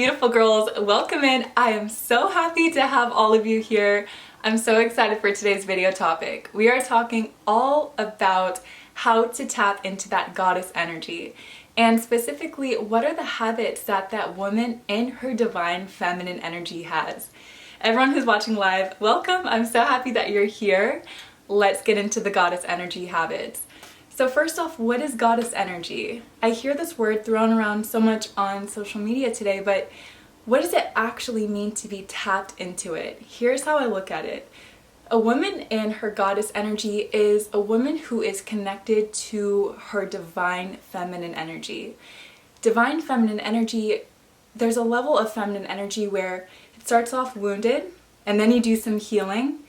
beautiful girls, welcome in. I am so happy to have all of you here. I'm so excited for today's video topic. We are talking all about how to tap into that goddess energy, and specifically what are the habits that woman in her divine feminine energy has. Everyone who's watching live, welcome. I'm so happy that you're here. Let's get into the goddess energy habits. So first off, what is goddess energy? I hear this word thrown around so much on social media today, but what does it actually mean to be tapped into it? Here's how I look at it. A woman in her goddess energy is a woman who is connected to her divine feminine energy. Divine feminine energy, there's a level of feminine energy where it starts off wounded, and then you do some healing.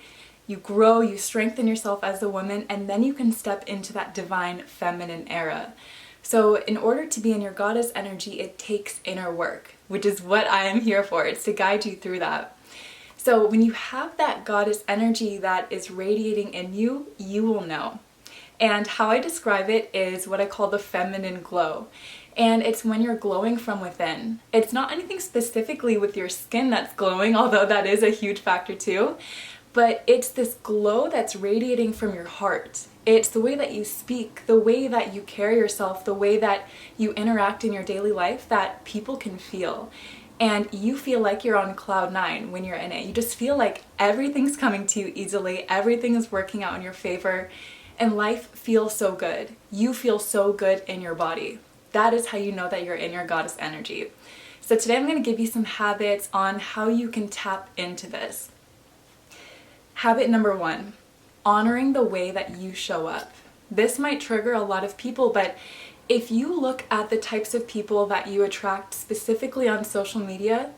You grow, you strengthen yourself as a woman, and then you can step into that divine feminine era. So in order to be in your goddess energy, it takes inner work, which is what I am here for. It's to guide you through that. So when you have that goddess energy that is radiating in you, you will know. And how I describe it is what I call the feminine glow. And it's when you're glowing from within. It's not anything specifically with your skin that's glowing, although that is a huge factor too. But it's this glow that's radiating from your heart. It's the way that you speak, the way that you carry yourself, the way that you interact in your daily life that people can feel. And you feel like you're on cloud nine when you're in it. You just feel like everything's coming to you easily, everything is working out in your favor, and life feels so good. You feel so good in your body. That is how you know that you're in your goddess energy. So today I'm going to give you some habits on how you can tap into this. Habit number 1, honoring the way that you show up. This might trigger a lot of people, but if you look at the types of people that you attract specifically on social media,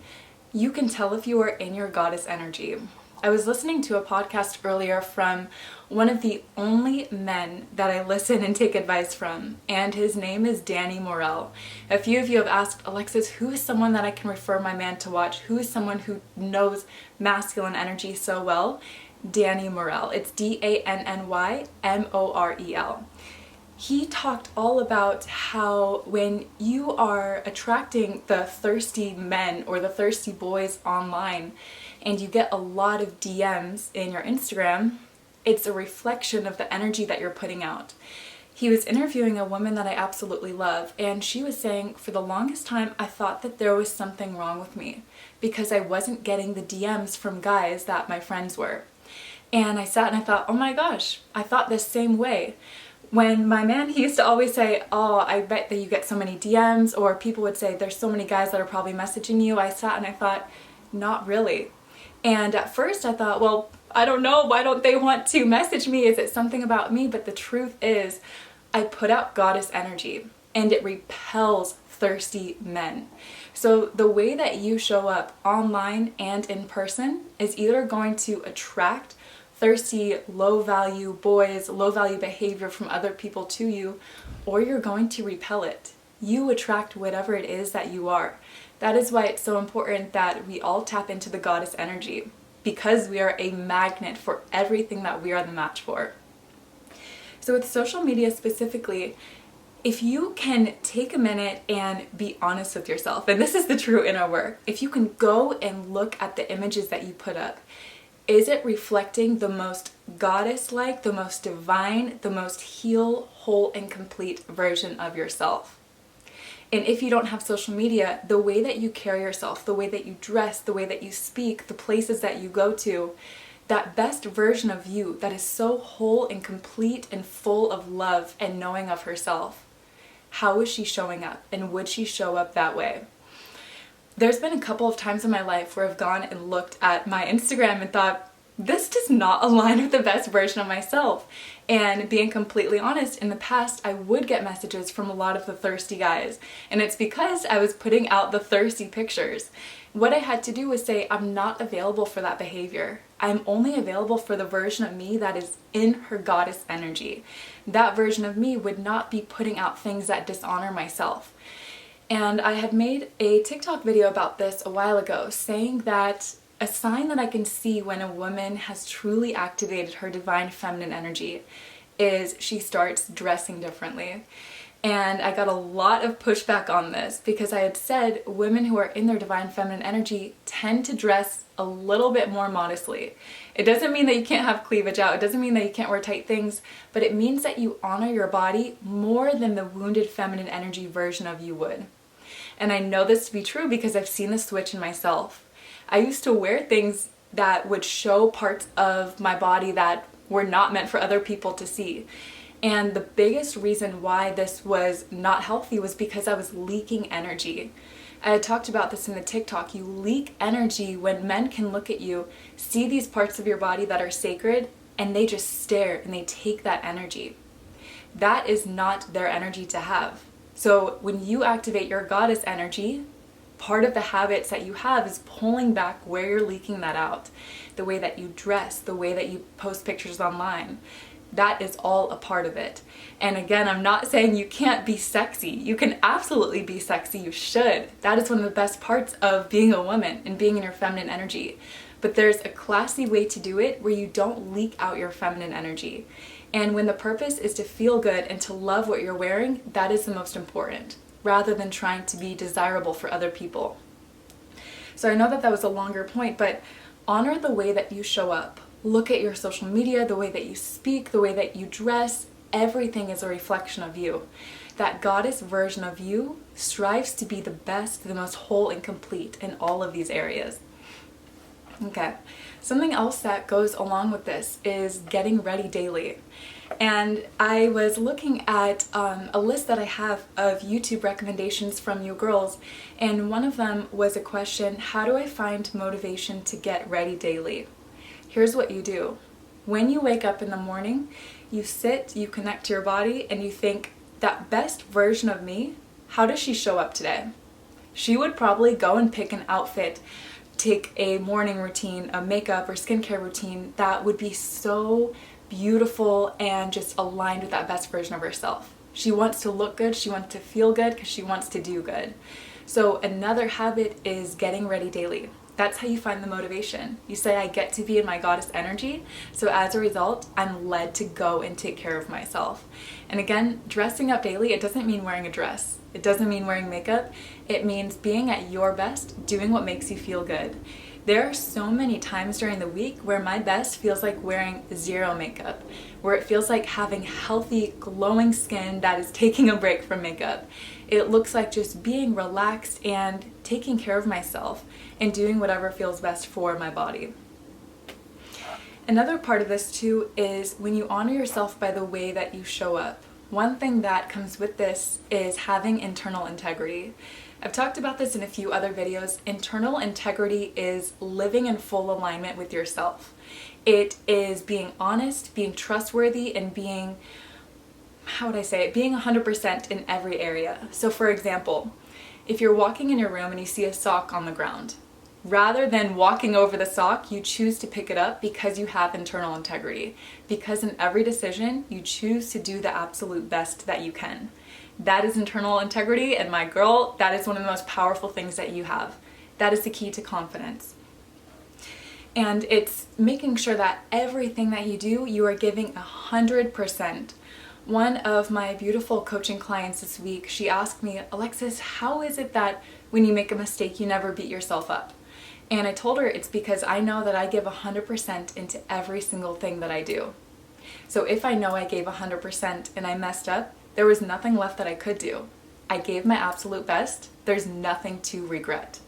you can tell if you are in your goddess energy. I was listening to a podcast earlier from one of the only men that I listen and take advice from, and his name is Danny Morell. A few of you have asked, Alexis, who is someone that I can refer my man to watch? Who is someone who knows masculine energy so well? Danny Morell. It's DANNYMOREL. He talked all about how when you are attracting the thirsty men or the thirsty boys online and you get a lot of DMs in your Instagram, it's a reflection of the energy that you're putting out. He was interviewing a woman that I absolutely love, and she was saying, for the longest time I thought that there was something wrong with me because I wasn't getting the DMs from guys that my friends were. And I sat and I thought, oh my gosh, I thought this same way. When my man, he used to always say, oh, I bet that you get so many DMs, or people would say, there's so many guys that are probably messaging you. I sat and I thought, not really. And at first I thought, well, I don't know, why don't they want to message me? Is it something about me? But the truth is, I put out goddess energy and it repels thirsty men. So the way that you show up online and in person is either going to attract thirsty, low-value boys, low-value behavior from other people to you, or you're going to repel it. You attract whatever it is that you are. That is why it's so important that we all tap into the goddess energy, because we are a magnet for everything that we are the match for. So with social media specifically, if you can take a minute and be honest with yourself, and this is the true inner work, if you can go and look at the images that you put up, is it reflecting the most goddess-like, the most divine, the most heal, whole, and complete version of yourself? And if you don't have social media, the way that you carry yourself, the way that you dress, the way that you speak, the places that you go to, that best version of you that is so whole and complete and full of love and knowing of herself, how is she showing up? And would she show up that way? There's been a couple of times in my life where I've gone and looked at my Instagram and thought, this does not align with the best version of myself. And being completely honest, in the past I would get messages from a lot of the thirsty guys, and it's because I was putting out the thirsty pictures. What I had to do was say, I'm not available for that behavior. I'm only available for the version of me that is in her goddess energy. That version of me would not be putting out things that dishonor myself. And I had made a TikTok video about this a while ago, saying that a sign that I can see when a woman has truly activated her divine feminine energy is she starts dressing differently. And I got a lot of pushback on this because I had said women who are in their divine feminine energy tend to dress a little bit more modestly. It doesn't mean that you can't have cleavage out. It doesn't mean that you can't wear tight things, but it means that you honor your body more than the wounded feminine energy version of you would. And I know this to be true because I've seen the switch in myself. I used to wear things that would show parts of my body that were not meant for other people to see. And the biggest reason why this was not healthy was because I was leaking energy. I had talked about this in the TikTok. You leak energy when men can look at you, see these parts of your body that are sacred, and they just stare and they take that energy. That is not their energy to have. So when you activate your goddess energy, part of the habits that you have is pulling back where you're leaking that out. The way that you dress, the way that you post pictures online. That is all a part of it. And again, I'm not saying you can't be sexy. You can absolutely be sexy. You should. That is one of the best parts of being a woman and being in your feminine energy. But there's a classy way to do it where you don't leak out your feminine energy. And when the purpose is to feel good and to love what you're wearing, that is the most important, rather than trying to be desirable for other people. So I know that was a longer point, but honor the way that you show up. Look at your social media, the way that you speak, the way that you dress. Everything is a reflection of you. That goddess version of you strives to be the best, the most whole and complete in all of these areas. Okay, something else that goes along with this is getting ready daily. And I was looking at a list that I have of YouTube recommendations from you girls, and one of them was a question: how do I find motivation to get ready daily? Here's what you do. When you wake up in the morning, you sit, you connect to your body, and you think, that best version of me, how does she show up today? She would probably go and pick an outfit, take a morning routine, a makeup or skincare routine that would be so beautiful and just aligned with that best version of herself. She wants to look good, she wants to feel good because she wants to do good. So another habit is getting ready daily. That's how you find the motivation. You say, I get to be in my goddess energy, so as a result, I'm led to go and take care of myself. And again, dressing up daily, it doesn't mean wearing a dress. It doesn't mean wearing makeup. It means being at your best, doing what makes you feel good. There are so many times during the week where my best feels like wearing zero makeup, where it feels like having healthy, glowing skin that is taking a break from makeup. It looks like just being relaxed and taking care of myself and doing whatever feels best for my body. Another part of this too is when you honor yourself by the way that you show up. One thing that comes with this is having internal integrity. I've talked about this in a few other videos. Internal integrity is living in full alignment with yourself. It is being honest, being trustworthy, and being, being 100% in every area. So for example, if you're walking in your room and you see a sock on the ground, rather than walking over the sock, you choose to pick it up because you have internal integrity. Because in every decision, you choose to do the absolute best that you can. That is internal integrity, and my girl, that is one of the most powerful things that you have. That is the key to confidence. And it's making sure that everything that you do, you are giving 100%. One of my beautiful coaching clients this week, she asked me, Alexis, how is it that when you make a mistake, you never beat yourself up? And I told her it's because I know that I give 100% into every single thing that I do. So if I know I gave 100% and I messed up, there was nothing left that I could do. I gave my absolute best. There's nothing to regret.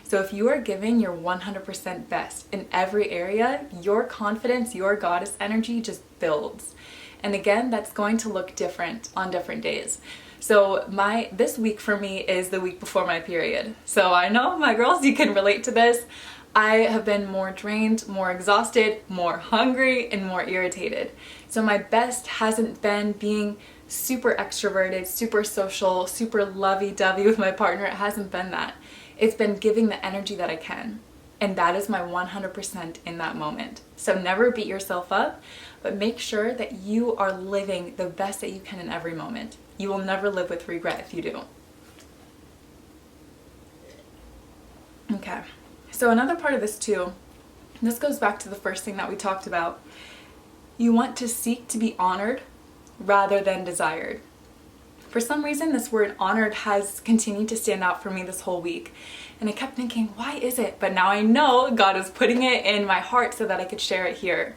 So if you are giving your 100% best in every area, your confidence, your goddess energy just builds. And again, that's going to look different on different days. So this week for me is the week before my period. So I know, my girls, you can relate to this. I have been more drained, more exhausted, more hungry, and more irritated. So my best hasn't been being super extroverted, super social, super lovey-dovey with my partner. It hasn't been that. It's been giving the energy that I can. And that is my 100% in that moment. So never beat yourself up, but make sure that you are living the best that you can in every moment. You will never live with regret if you do. Okay, so another part of this too, and this goes back to the first thing that we talked about, you want to seek to be honored rather than desired. For some reason, this word honored has continued to stand out for me this whole week. And I kept thinking, why is it? But now I know God is putting it in my heart so that I could share it here.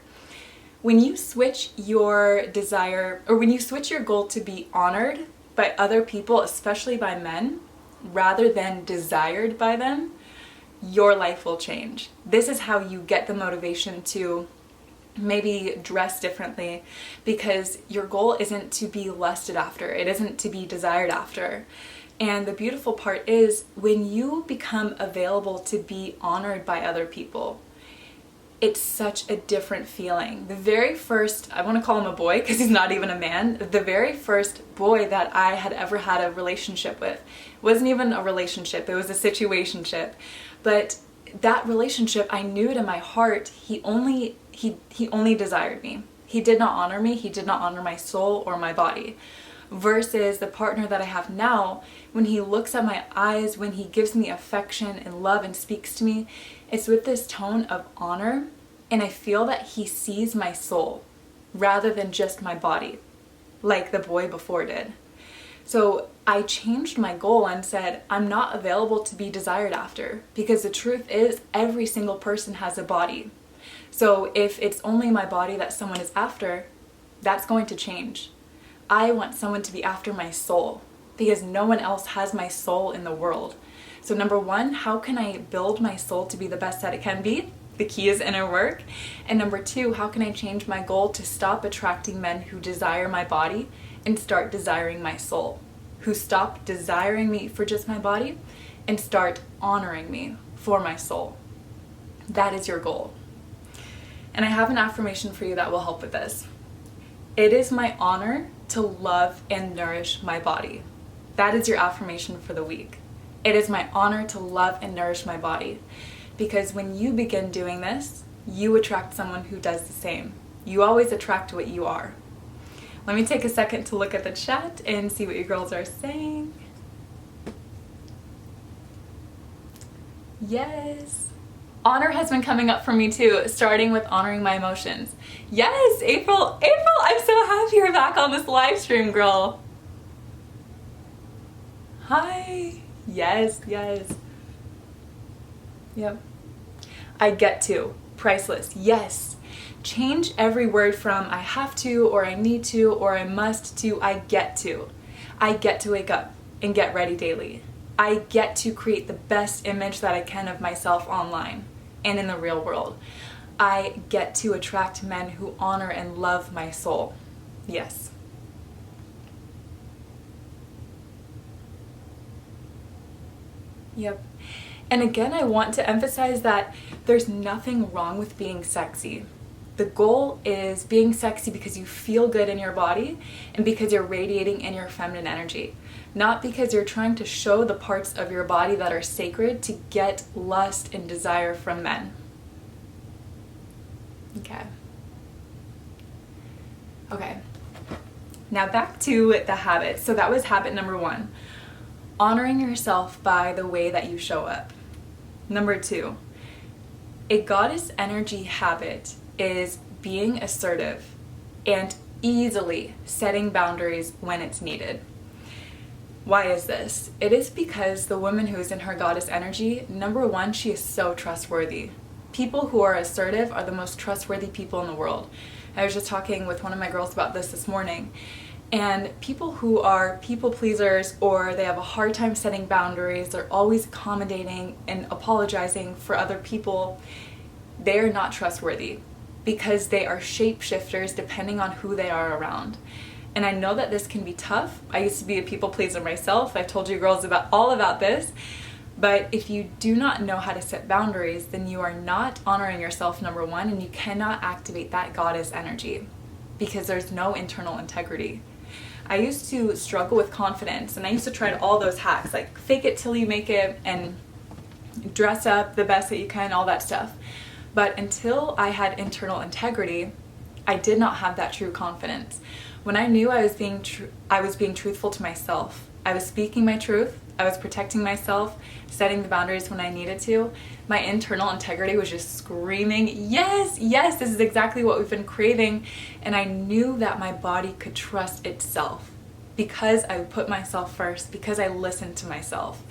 When you switch your desire, or when you switch your goal to be honored by other people, especially by men, rather than desired by them, your life will change. This is how you get the motivation to maybe dress differently, because your goal isn't to be lusted after, it isn't to be desired after. And the beautiful part is when you become available to be honored by other people, it's such a different feeling. The very first, I want to call him a boy because he's not even a man, the very first boy that I had ever had a relationship with wasn't even a relationship, it was a situationship. But that relationship, I knew it in my heart, he only desired me. He did not honor me, he did not honor my soul or my body. Versus the partner that I have now, when he looks at my eyes, when he gives me affection and love and speaks to me, it's with this tone of honor, and I feel that he sees my soul rather than just my body, like the boy before did. So I changed my goal and said, I'm not available to be desired after, because the truth is every single person has a body. So if it's only my body that someone is after, that's going to change. I want someone to be after my soul, because no one else has my soul in the world. So number one, how can I build my soul to be the best that it can be? The key is inner work. And number two, how can I change my goal to stop attracting men who desire my body and start desiring my soul? Who stop desiring me for just my body and start honoring me for my soul. That is your goal. And I have an affirmation for you that will help with this. It is my honor to love and nourish my body. That is your affirmation for the week. It is my honor to love and nourish my body. Because when you begin doing this, you attract someone who does the same. You always attract what you are. Let me take a second to look at the chat and see what you girls are saying. Yes. Honor has been coming up for me too, starting with honoring my emotions. Yes, April, I'm so happy you're back on this live stream, girl. Hi. Yes. Yep. I get to. Priceless. Yes. Change every word from I have to, or I need to, or I must to I get to. I get to wake up and get ready daily. I get to create the best image that I can of myself online and in the real world. I get to attract men who honor and love my soul. Yes. Yep. And again, I want to emphasize that there's nothing wrong with being sexy. The goal is being sexy because you feel good in your body and because you're radiating in your feminine energy. Not because you're trying to show the parts of your body that are sacred to get lust and desire from men. Okay. Now back to the habits. So that was habit number one. Honoring yourself by the way that you show up. Number two, a goddess energy habit is being assertive and easily setting boundaries when it's needed. Why is this? It is because the woman who is in her goddess energy, number one, she is so trustworthy. People who are assertive are the most trustworthy people in the world. I was just talking with one of my girls about this morning. And people who are people pleasers, or they have a hard time setting boundaries, they're always accommodating and apologizing for other people, they are not trustworthy because they are shapeshifters depending on who they are around. And I know that this can be tough. I used to be a people pleaser myself. I've told you girls all about this. But if you do not know how to set boundaries, then you are not honoring yourself, number one, and you cannot activate that goddess energy because there's no internal integrity. I used to struggle with confidence, and I used to try all those hacks, like fake it till you make it and dress up the best that you can, all that stuff. But until I had internal integrity, I did not have that true confidence. When I knew I was being truthful to myself, I was speaking my truth, I was protecting myself, setting the boundaries when I needed to, my internal integrity was just screaming, yes, this is exactly what we've been craving. And I knew that my body could trust itself because I put myself first, because I listened to myself.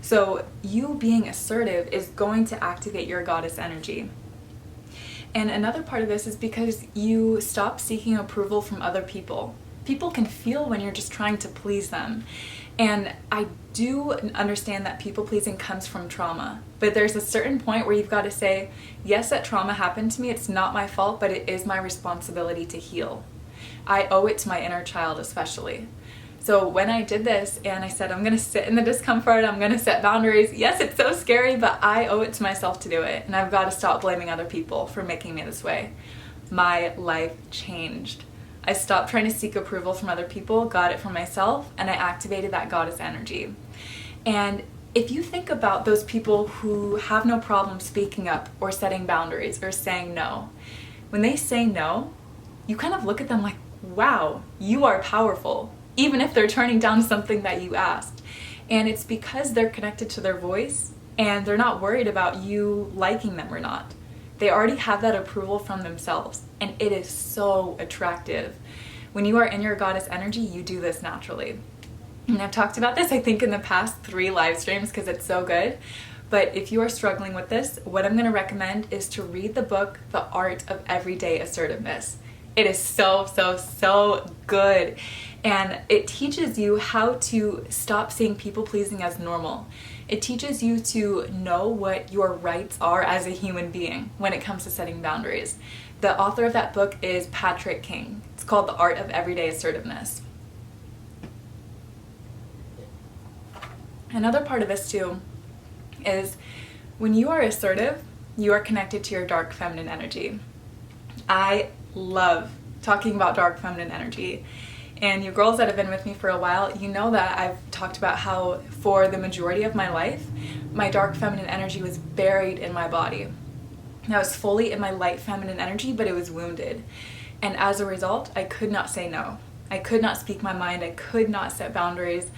So you being assertive is going to activate your goddess energy. And another part of this is because you stop seeking approval from other people. People can feel when you're just trying to please them. And I do understand that people pleasing comes from trauma, but there's a certain point where you've got to say, yes, that trauma happened to me, it's not my fault, but it is my responsibility to heal. I owe it to my inner child especially. So when I did this and I said, I'm going to sit in the discomfort, I'm going to set boundaries, yes, it's so scary, but I owe it to myself to do it. And I've got to stop blaming other people for making me this way. My life changed. I stopped trying to seek approval from other people, got it from myself, and I activated that goddess energy. And if you think about those people who have no problem speaking up or setting boundaries or saying no, when they say no, you kind of look at them like, wow, you are powerful, even if they're turning down something that you asked. And it's because they're connected to their voice and they're not worried about you liking them or not. They already have that approval from themselves, and it is so attractive. When you are in your goddess energy, you do this naturally. And I've talked about this, I think, in the past 3 live streams because it's so good. But if you are struggling with this, what I'm going to recommend is to read the book, The Art of Everyday Assertiveness. It is so, so, so good. And it teaches you how to stop seeing people pleasing as normal. It teaches you to know what your rights are as a human being when it comes to setting boundaries. The author of that book is Patrick King. It's called The Art of Everyday Assertiveness. Another part of this too is when you are assertive, you are connected to your dark feminine energy. I love talking about dark feminine energy. And you girls that have been with me for a while, you know that I've talked about how for the majority of my life, my dark feminine energy was buried in my body. I was fully in my light feminine energy, but it was wounded. And as a result, I could not say no. I could not speak my mind. I could not set boundaries.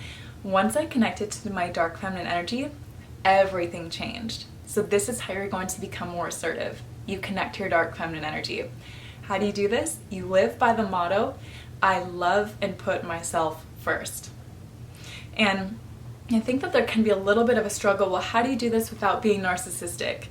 Once I connected to my dark feminine energy, everything changed. So this is how you're going to become more assertive. You connect to your dark feminine energy. How do you do this? You live by the motto, I love and put myself first. And I think that there can be a little bit of a struggle. Well, how do you do this without being narcissistic?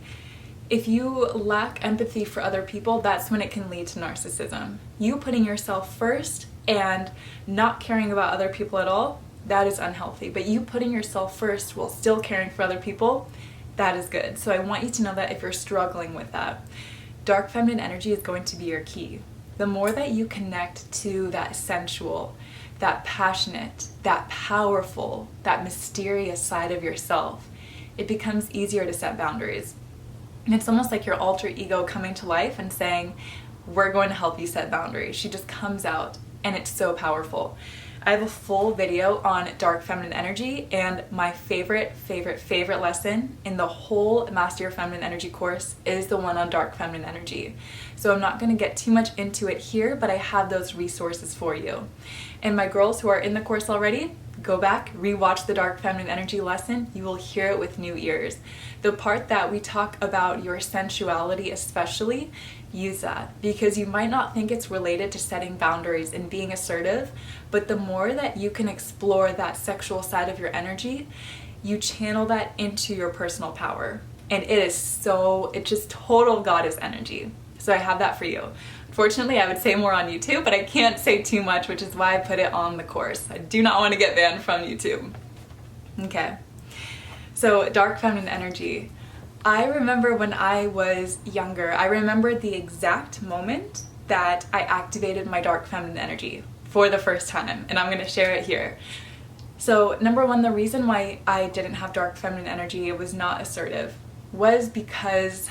If you lack empathy for other people, that's when it can lead to narcissism. You putting yourself first and not caring about other people at all, that is unhealthy. But you putting yourself first while still caring for other people, that is good. So I want you to know that if you're struggling with that, dark feminine energy is going to be your key. The more that you connect to that sensual, that passionate, that powerful, that mysterious side of yourself, it becomes easier to set boundaries. And it's almost like your alter ego coming to life and saying, we're going to help you set boundaries. She just comes out and it's so powerful. I have a full video on dark feminine energy, and my favorite lesson in the whole Master Your Feminine Energy course is the one on dark feminine energy. So I'm not going to get too much into it here, but I have those resources for you. And my girls who are in the course already, go back, rewatch the dark feminine energy lesson. You will hear it with new ears. The part that we talk about your sensuality especially, use that, because you might not think it's related to setting boundaries and being assertive, but the more that you can explore that sexual side of your energy, you channel that into your personal power. And it's just total goddess energy. So I have that for you. Unfortunately, I would say more on YouTube, but I can't say too much, which is why I put it on the course. I do not want to get banned from YouTube. Okay. So dark feminine energy. I remember when I was younger, I remember the exact moment that I activated my dark feminine energy for the first time, and I'm going to share it here. So number one, the reason why I didn't have dark feminine energy, it was not assertive, was because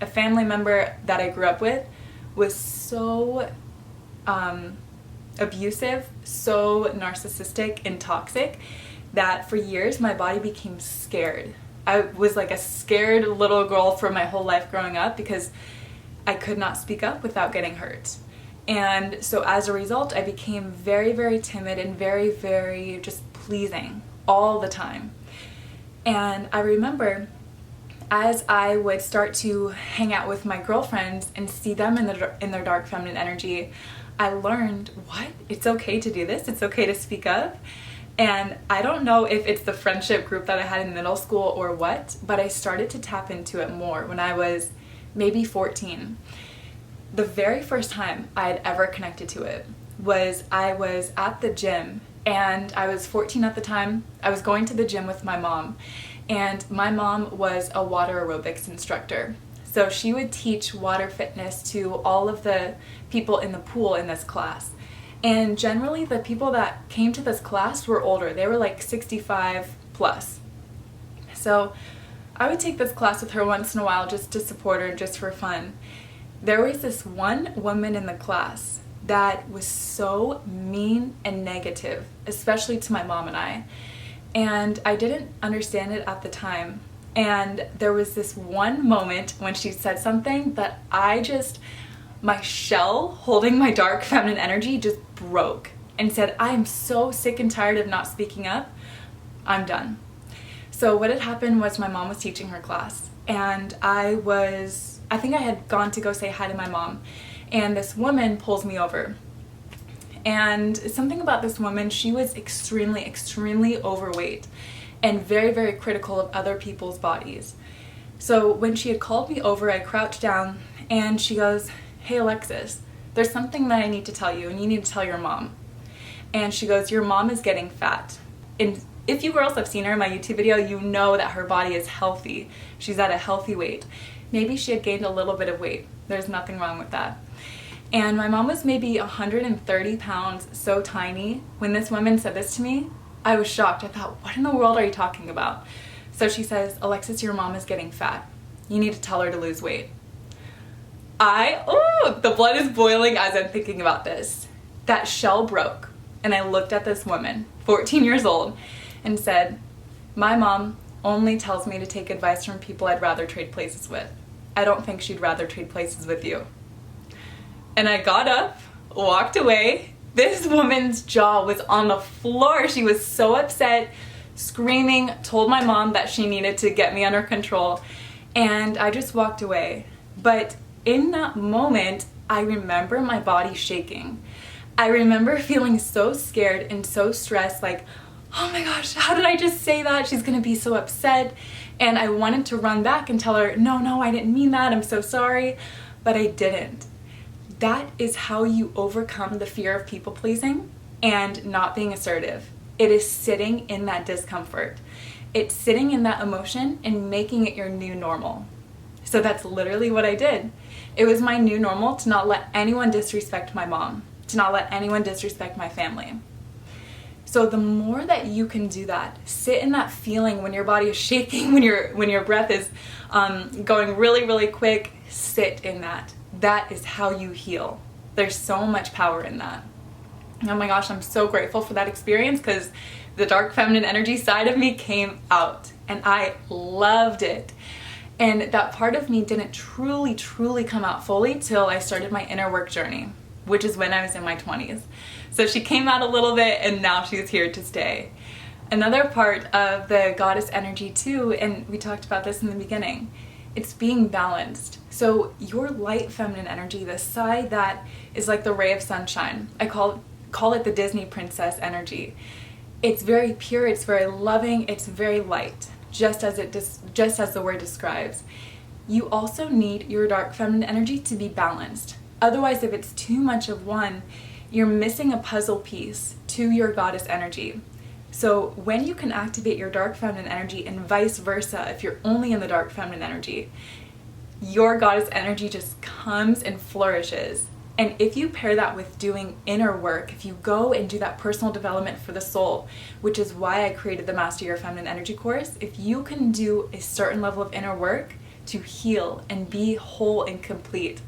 a family member that I grew up with was so abusive, so narcissistic and toxic that for years my body became scared. I was like a scared little girl for my whole life growing up because I could not speak up without getting hurt. And so as a result, I became very, very timid and very, very just pleasing all the time. And I remember as I would start to hang out with my girlfriends and see them in their dark feminine energy, I learned, what? It's okay to do this? It's okay to speak up? And I don't know if it's the friendship group that I had in middle school or what, but I started to tap into it more when I was maybe 14. The very first time I had ever connected to it was I was at the gym, and I was 14 at the time. I was going to the gym with my mom, and my mom was a water aerobics instructor. So she would teach water fitness to all of the people in the pool in this class. And generally the people that came to this class were older. They were like 65 plus. So I would take this class with her once in a while just to support her, just for fun. There was this one woman in the class that was so mean and negative, especially to my mom and I. And I didn't understand it at the time. And there was this one moment when she said something that my shell holding my dark feminine energy just broke and said, I am so sick and tired of not speaking up. I'm done. So what had happened was my mom was teaching her class, and I think I had gone to go say hi to my mom, and this woman pulls me over. And something about this woman, she was extremely, extremely overweight and very, very critical of other people's bodies. So when she had called me over, I crouched down and she goes, hey Alexis, there's something that I need to tell you, and you need to tell your mom. And she goes, your mom is getting fat. And if you girls have seen her in my YouTube video, you know that her body is healthy. She's at a healthy weight. Maybe she had gained a little bit of weight. There's nothing wrong with that. And my mom was maybe 130 pounds, so tiny. When this woman said this to me, I was shocked. I thought, what in the world are you talking about? So she says, Alexis, your mom is getting fat. You need to tell her to lose weight. The blood is boiling as I'm thinking about this. That shell broke, and I looked at this woman, 14 years old, and said, my mom only tells me to take advice from people I'd rather trade places with. I don't think she'd rather trade places with you. And I got up, walked away. This woman's jaw was on the floor. She was so upset, screaming, told my mom that she needed to get me under control, and I just walked away. But in that moment, I remember my body shaking. I remember feeling so scared and so stressed, like, oh my gosh, how did I just say that? She's gonna be so upset. And I wanted to run back and tell her, no, I didn't mean that, I'm so sorry, but I didn't. That is how you overcome the fear of people pleasing and not being assertive. It is sitting in that discomfort. It's sitting in that emotion and making it your new normal. So that's literally what I did. It was my new normal to not let anyone disrespect my mom, to not let anyone disrespect my family. So the more that you can do that, sit in that feeling when your body is shaking, when your breath is going really, really quick, sit in that. That is how you heal. There's so much power in that. Oh my gosh, I'm so grateful for that experience, because the dark feminine energy side of me came out and I loved it. And that part of me didn't truly, truly come out fully till I started my inner work journey, which is when I was in my 20s. So she came out a little bit, and now she's here to stay. Another part of the goddess energy too, and we talked about this in the beginning, it's being balanced. So your light feminine energy, the side that is like the ray of sunshine, I call it the Disney princess energy. It's very pure, it's very loving, it's very light, just as the word describes. You also need your dark feminine energy to be balanced. Otherwise, if it's too much of one, you're missing a puzzle piece to your goddess energy. So when you can activate your dark feminine energy and vice versa, if you're only in the dark feminine energy, your goddess energy just comes and flourishes. And if you pair that with doing inner work, if you go and do that personal development for the soul, which is why I created the Master Your Feminine Energy course, if you can do a certain level of inner work to heal and be whole and complete,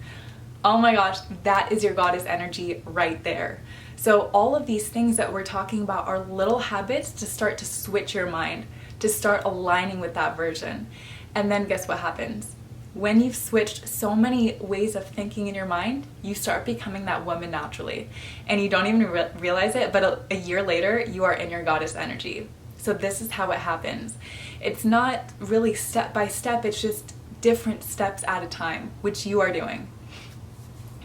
oh my gosh, that is your goddess energy right there. So all of these things that we're talking about are little habits to start to switch your mind, to start aligning with that version. And then guess what happens? When you've switched so many ways of thinking in your mind, you start becoming that woman naturally. And you don't even realize it, but a year later, you are in your goddess energy. So this is how it happens. It's not really step by step, it's just different steps at a time, which you are doing.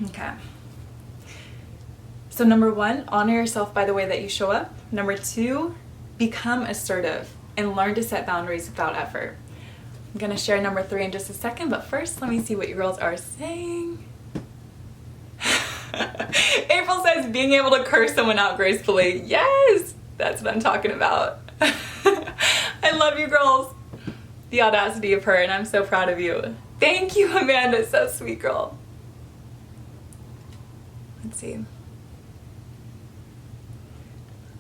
Okay. So number one, honor yourself by the way that you show up. Number two, become assertive and learn to set boundaries without effort. I'm gonna share number three in just a second, but first let me see what you girls are saying. April says being able to curse someone out gracefully. Yes, that's what I'm talking about. I love you girls. The audacity of her, and I'm so proud of you. Thank you, Amanda. So sweet, girl. Let's see.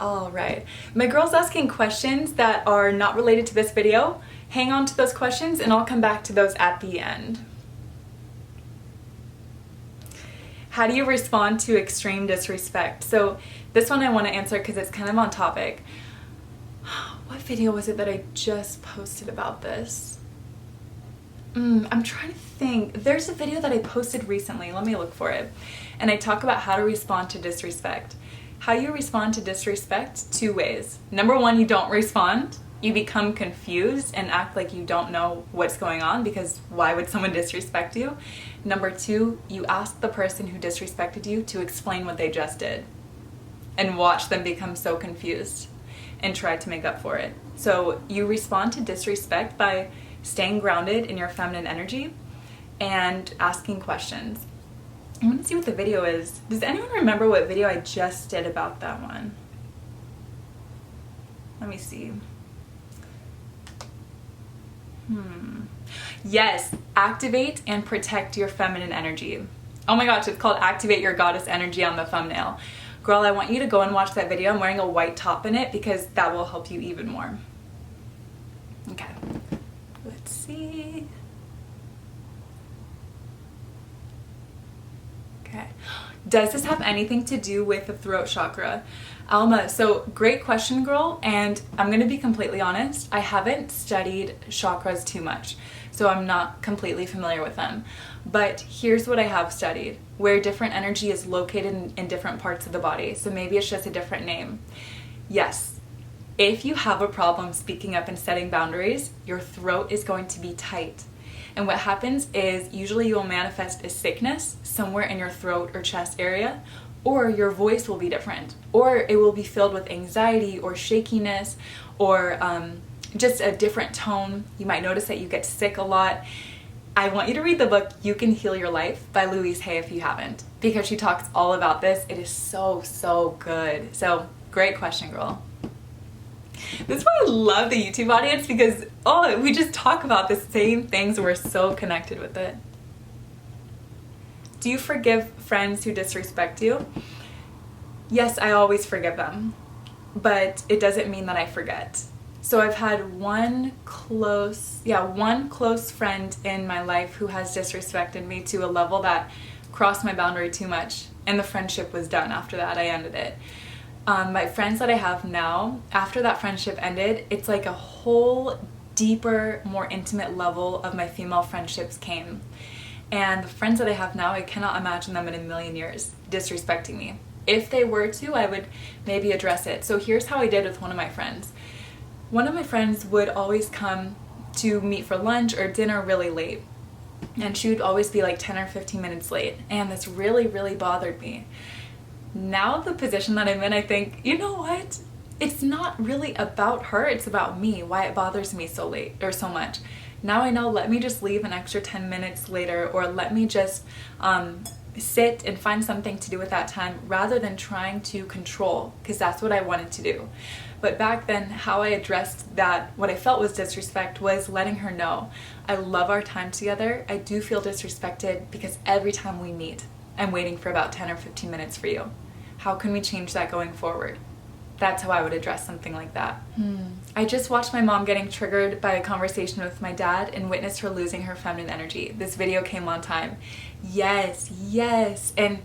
All right. My girl's asking questions that are not related to this video. Hang on to those questions and I'll come back to those at the end. How do you respond to extreme disrespect? So this one I want to answer because it's kind of on topic. What video was it that I just posted about this? I'm trying to think. There's a video that I posted recently. Let me look for it. And I talk about how to respond to disrespect. How you respond to disrespect, two ways. Number one, you don't respond. You become confused and act like you don't know what's going on because why would someone disrespect you? Number two, you ask the person who disrespected you to explain what they just did and watch them become so confused and try to make up for it. So you respond to disrespect by staying grounded in your feminine energy and asking questions. I want to see what the video is. Does anyone remember what video I just did about that one? Let me see. Yes, activate and protect your feminine energy. Oh my gosh, it's called Activate Your Goddess Energy on the thumbnail. Girl, I want you to go and watch that video. I'm wearing a white top in it because that will help you even more. Okay, let's see. Okay, does this have anything to do with the throat chakra? Alma, so great question, girl, and I'm gonna be completely honest, I haven't studied chakras too much, so I'm not completely familiar with them. But here's what I have studied, where different energy is located in different parts of the body, so maybe it's just a different name. Yes, if you have a problem speaking up and setting boundaries, your throat is going to be tight. And what happens is usually you will manifest a sickness somewhere in your throat or chest area, or your voice will be different, or it will be filled with anxiety or shakiness, or just a different tone. You might notice that you get sick a lot. I want you to read the book You Can Heal Your Life by Louise Hay if you haven't, because she talks all about this. It is so, so good. So great question, girl. This is why I love the YouTube audience, because we just talk about the same things and we're so connected with it. Do you forgive friends who disrespect you? Yes, I always forgive them, but it doesn't mean that I forget. So I've had one close friend in my life who has disrespected me to a level that crossed my boundary too much, and the friendship was done. After that, I ended it. My friends that I have now, after that friendship ended, it's like a whole deeper, more intimate level of my female friendships came. And the friends that I have now, I cannot imagine them in a million years disrespecting me. If they were to, I would maybe address it. So here's how I did with one of my friends. One of my friends would always come to meet for lunch or dinner really late. And she would always be like 10 or 15 minutes late. And this really, really bothered me. Now the position that I'm in, I think, you know what? It's not really about her, it's about me, why it bothers me so late or so much. Now I know, let me just leave an extra 10 minutes later, or let me just sit and find something to do with that time rather than trying to control, because that's what I wanted to do. But back then, how I addressed that, what I felt was disrespect, was letting her know, I love our time together. I do feel disrespected because every time we meet, I'm waiting for about 10 or 15 minutes for you. How can we change that going forward? That's how I would address something like that. I just watched my mom getting triggered by a conversation with my dad and witnessed her losing her feminine energy. This video came on time. Yes, yes. And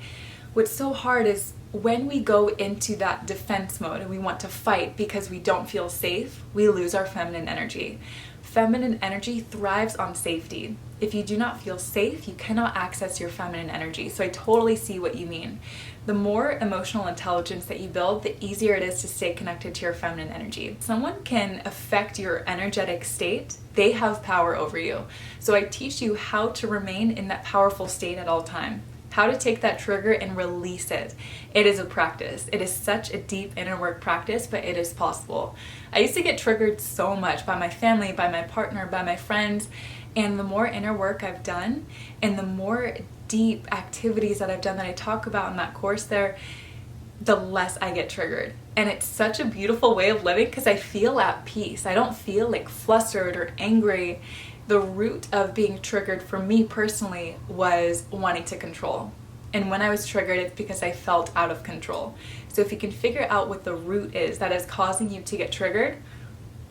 what's so hard is when we go into that defense mode and we want to fight because we don't feel safe, we lose our feminine energy. Feminine energy thrives on safety. If you do not feel safe, you cannot access your feminine energy. So I totally see what you mean. The more emotional intelligence that you build, the easier it is to stay connected to your feminine energy. Someone can affect your energetic state. They have power over you. So I teach you how to remain in that powerful state at all time. how to take that trigger and release it. It is a practice. It is such a deep inner work practice, but it is possible. I used to get triggered so much by my family, by my partner, by my friends, and the more inner work I've done and the more deep activities that I've done that I talk about in that course there, the less I get triggered. And it's such a beautiful way of living because I feel at peace. I don't feel like flustered or angry. The root of being triggered for me personally was wanting to control. And when I was triggered, it's because I felt out of control. So if you can figure out what the root is that is causing you to get triggered,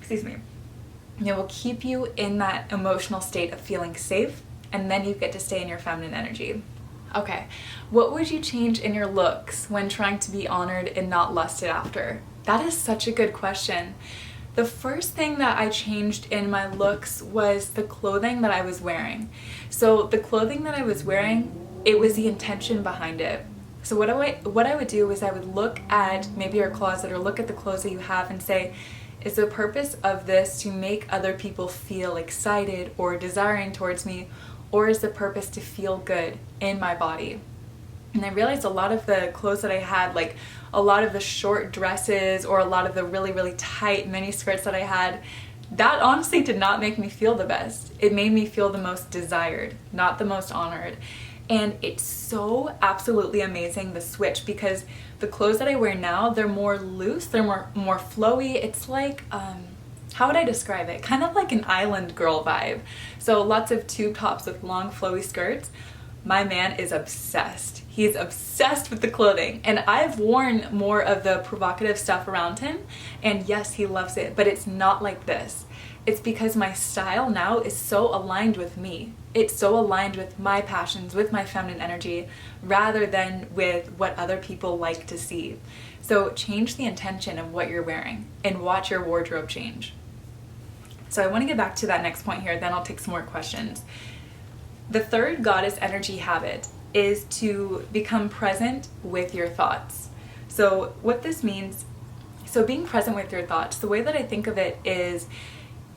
it will keep you in that emotional state of feeling safe, and then you get to stay in your feminine energy. Okay, what would you change in your looks when trying to be honored and not lusted after? That is such a good question. The first thing that I changed in my looks was the clothing that I was wearing. So the clothing that I was wearing, it was the intention behind it. So what I would do is I would look at maybe your closet or look at the clothes that you have and say, is the purpose of this to make other people feel excited or desiring towards me, or is the purpose to feel good in my body? And I realized a lot of the clothes that I had, like a lot of the short dresses or a lot of the really, really tight mini skirts that I had, that honestly did not make me feel the best. It made me feel the most desired, not the most honored. And it's so absolutely amazing, the switch, because the clothes that I wear now, they're more loose, they're more flowy. It's like, how would I describe it? Kind of like an island girl vibe. So lots of tube tops with long flowy skirts. My man is obsessed. He's obsessed with the clothing, and I've worn more of the provocative stuff around him, and yes, he loves it, but it's not like this. It's because my style now is so aligned with me. It's so aligned with my passions, with my feminine energy, rather than with what other people like to see. So change the intention of what you're wearing and watch your wardrobe change. So I want to get back to that next point here, then I'll take some more questions. The third goddess energy habit is to become present with your thoughts. So what this means, so being present with your thoughts, the way that I think of it is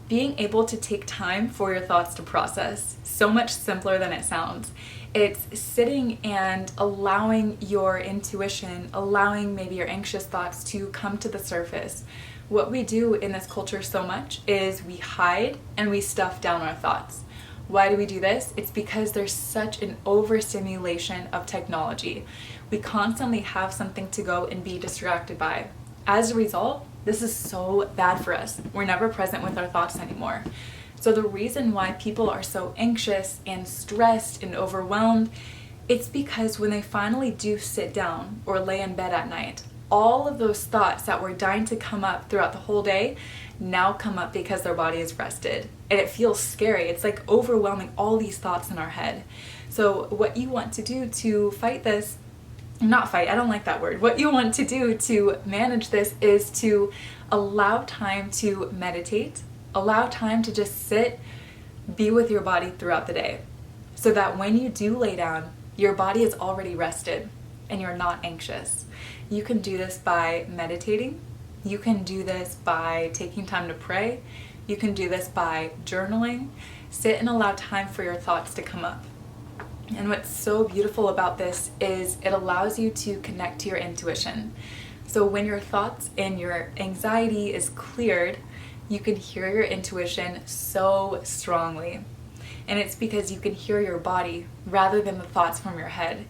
being able to take time for your thoughts to process. So much simpler than it sounds. It's sitting and allowing your intuition, allowing maybe your anxious thoughts to come to the surface. What we do in this culture so much is we hide and we stuff down our thoughts. Why do we do this? It's because there's such an overstimulation of technology. We constantly have something to go and be distracted by. As a result, this is so bad for us. We're never present with our thoughts anymore. So the reason why people are so anxious and stressed and overwhelmed, it's because when they finally do sit down or lay in bed at night, all of those thoughts that were dying to come up throughout the whole day now come up because their body is rested. And it feels scary. It's like overwhelming all these thoughts in our head. So what you want to do to fight this, not fight, I don't like that word. What you want to do to manage this is to allow time to meditate, allow time to just sit, be with your body throughout the day. So that when you do lay down, your body is already rested and you're not anxious. You can do this by meditating. You can do this by taking time to pray. You can do this by journaling. Sit and allow time for your thoughts to come up. And what's so beautiful about this is it allows you to connect to your intuition. So when your thoughts and your anxiety is cleared, you can hear your intuition so strongly. And it's because you can hear your body rather than the thoughts from your head.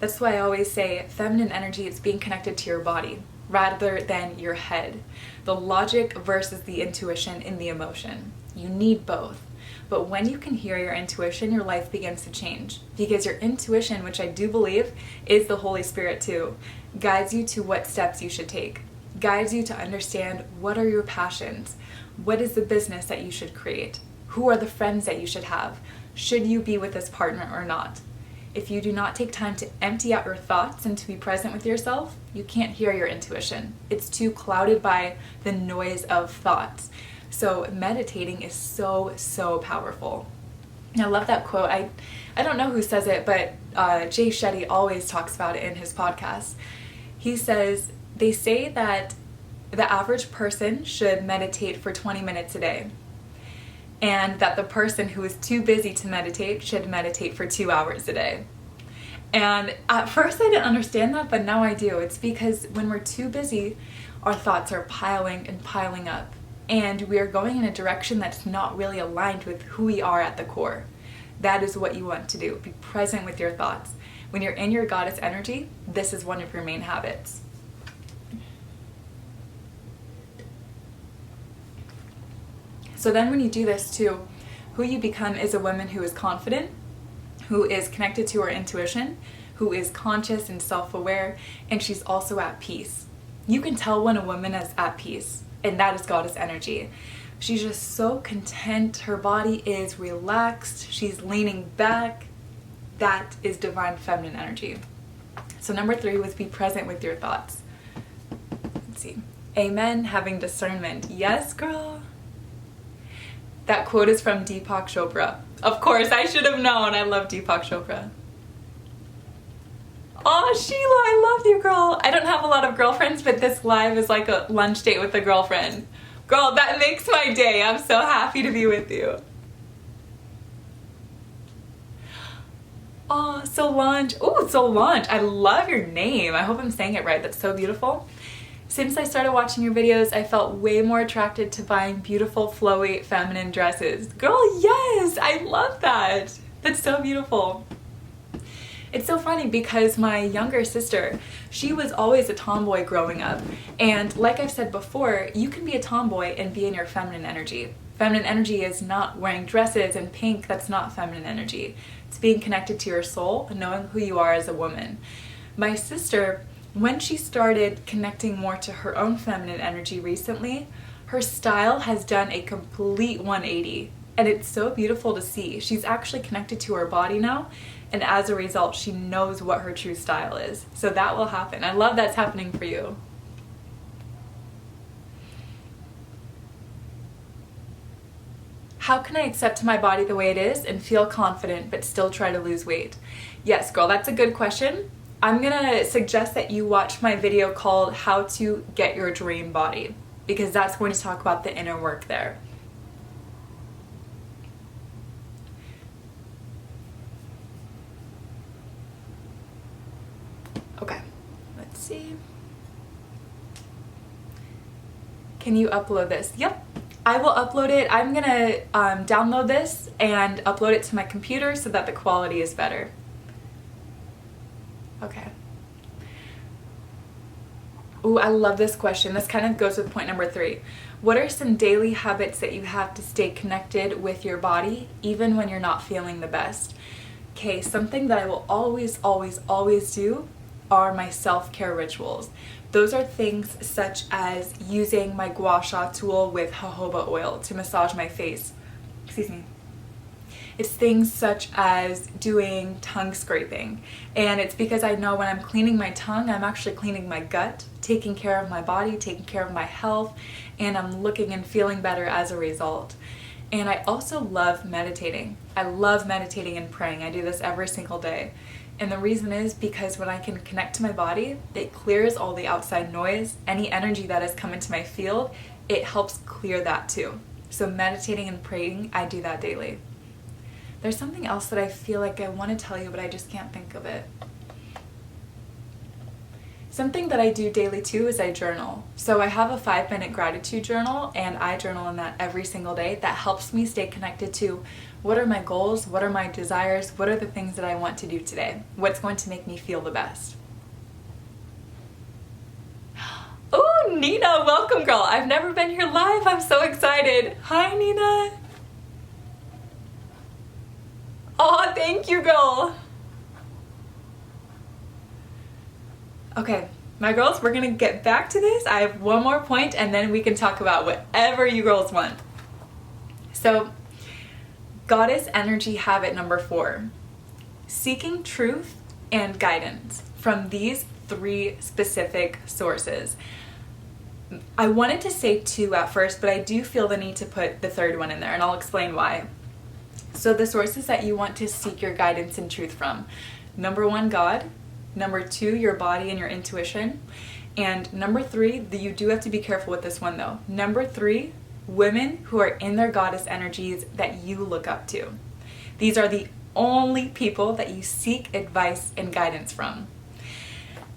That's why I always say feminine energy is being connected to your body rather than your head. The logic versus the intuition and the emotion. You need both. But when you can hear your intuition, your life begins to change. Because your intuition, which I do believe is the Holy Spirit too, guides you to what steps you should take. Guides you to understand what are your passions. What is the business that you should create? Who are the friends that you should have? Should you be with this partner or not? If you do not take time to empty out your thoughts and to be present with yourself, you can't hear your intuition. It's too clouded by the noise of thoughts. So meditating is so, so powerful. And I love that quote. I don't know who says it, but Jay Shetty always talks about it in his podcast. He says, they say that the average person should meditate for 20 minutes a day. And that the person who is too busy to meditate should meditate for 2 hours a day. And at first I didn't understand that, but now I do. It's because when we're too busy, our thoughts are piling and piling up, and we are going in a direction that's not really aligned with who we are at the core. That is what you want to do. Be present with your thoughts. When you're in your goddess energy, this is one of your main habits. So then when you do this too, who you become is a woman who is confident, who is connected to her intuition, who is conscious and self-aware, and she's also at peace. You can tell when a woman is at peace, and that is goddess energy. She's just so content, her body is relaxed, she's leaning back. That is divine feminine energy. So number 3 was be present with your thoughts. Let's see. Amen, having discernment. Yes, girl. That quote is from Deepak Chopra. Of course, I should have known. I love Deepak Chopra. Oh, Sheila, I love you, girl. I don't have a lot of girlfriends, but this live is like a lunch date with a girlfriend. Girl, that makes my day. I'm so happy to be with you. Oh, Solange. Oh, Solange. I love your name. I hope I'm saying it right. That's so beautiful. Since I started watching your videos, I felt way more attracted to buying beautiful, flowy, feminine dresses. Girl, yes! I love that! That's so beautiful. It's so funny because my younger sister, she was always a tomboy growing up. And like I've said before, you can be a tomboy and be in your feminine energy. Feminine energy is not wearing dresses and pink. That's not feminine energy. It's being connected to your soul and knowing who you are as a woman. My sister, when she started connecting more to her own feminine energy recently, her style has done a complete 180, and it's so beautiful to see. She's actually connected to her body now, and as a result, she knows what her true style is. So that will happen. I love that's happening for you. How can I accept my body the way it is and feel confident but still try to lose weight? Yes, girl, that's a good question. I'm gonna suggest that you watch my video called How to Get Your Dream Body, because that's going to talk about the inner work there. Okay, let's see. Can you upload this? Yep, I will upload it. I'm gonna download this and upload it to my computer so that the quality is better. Okay. Ooh, I love this question. This kind of goes with point number 3. What are some daily habits that you have to stay connected with your body even when you're not feeling the best? Okay, something that I will always, always, always do are my self-care rituals. Those are things such as using my gua sha tool with jojoba oil to massage my face. Excuse me. It's things such as doing tongue scraping, and it's because I know when I'm cleaning my tongue, I'm actually cleaning my gut, taking care of my body, taking care of my health, and I'm looking and feeling better as a result. And I also love meditating. I love meditating and praying. I do this every single day. And the reason is because when I can connect to my body, it clears all the outside noise, any energy that has come into my field, it helps clear that too. So meditating and praying, I do that daily. There's something else that I feel like I want to tell you, but I just can't think of it. Something that I do daily too is I journal. So I have a 5-minute gratitude journal, and I journal in that every single day. That helps me stay connected to what are my goals, what are my desires, what are the things that I want to do today, what's going to make me feel the best. Oh, Nina, welcome, girl. I've never been here live. I'm so excited. Hi, Nina. Oh, thank you, girl. Okay, my girls, we're gonna get back to this. I have one more point and then we can talk about whatever you girls want. So, goddess energy habit number 4. Seeking truth and guidance from these 3 specific sources. I wanted to say 2 at first, but I do feel the need to put the 3rd one in there, and I'll explain why. So the sources that you want to seek your guidance and truth from. Number 1, God. Number 2, your body and your intuition. And number 3, you do have to be careful with this one though. Number 3, women who are in their goddess energies that you look up to. These are the only people that you seek advice and guidance from.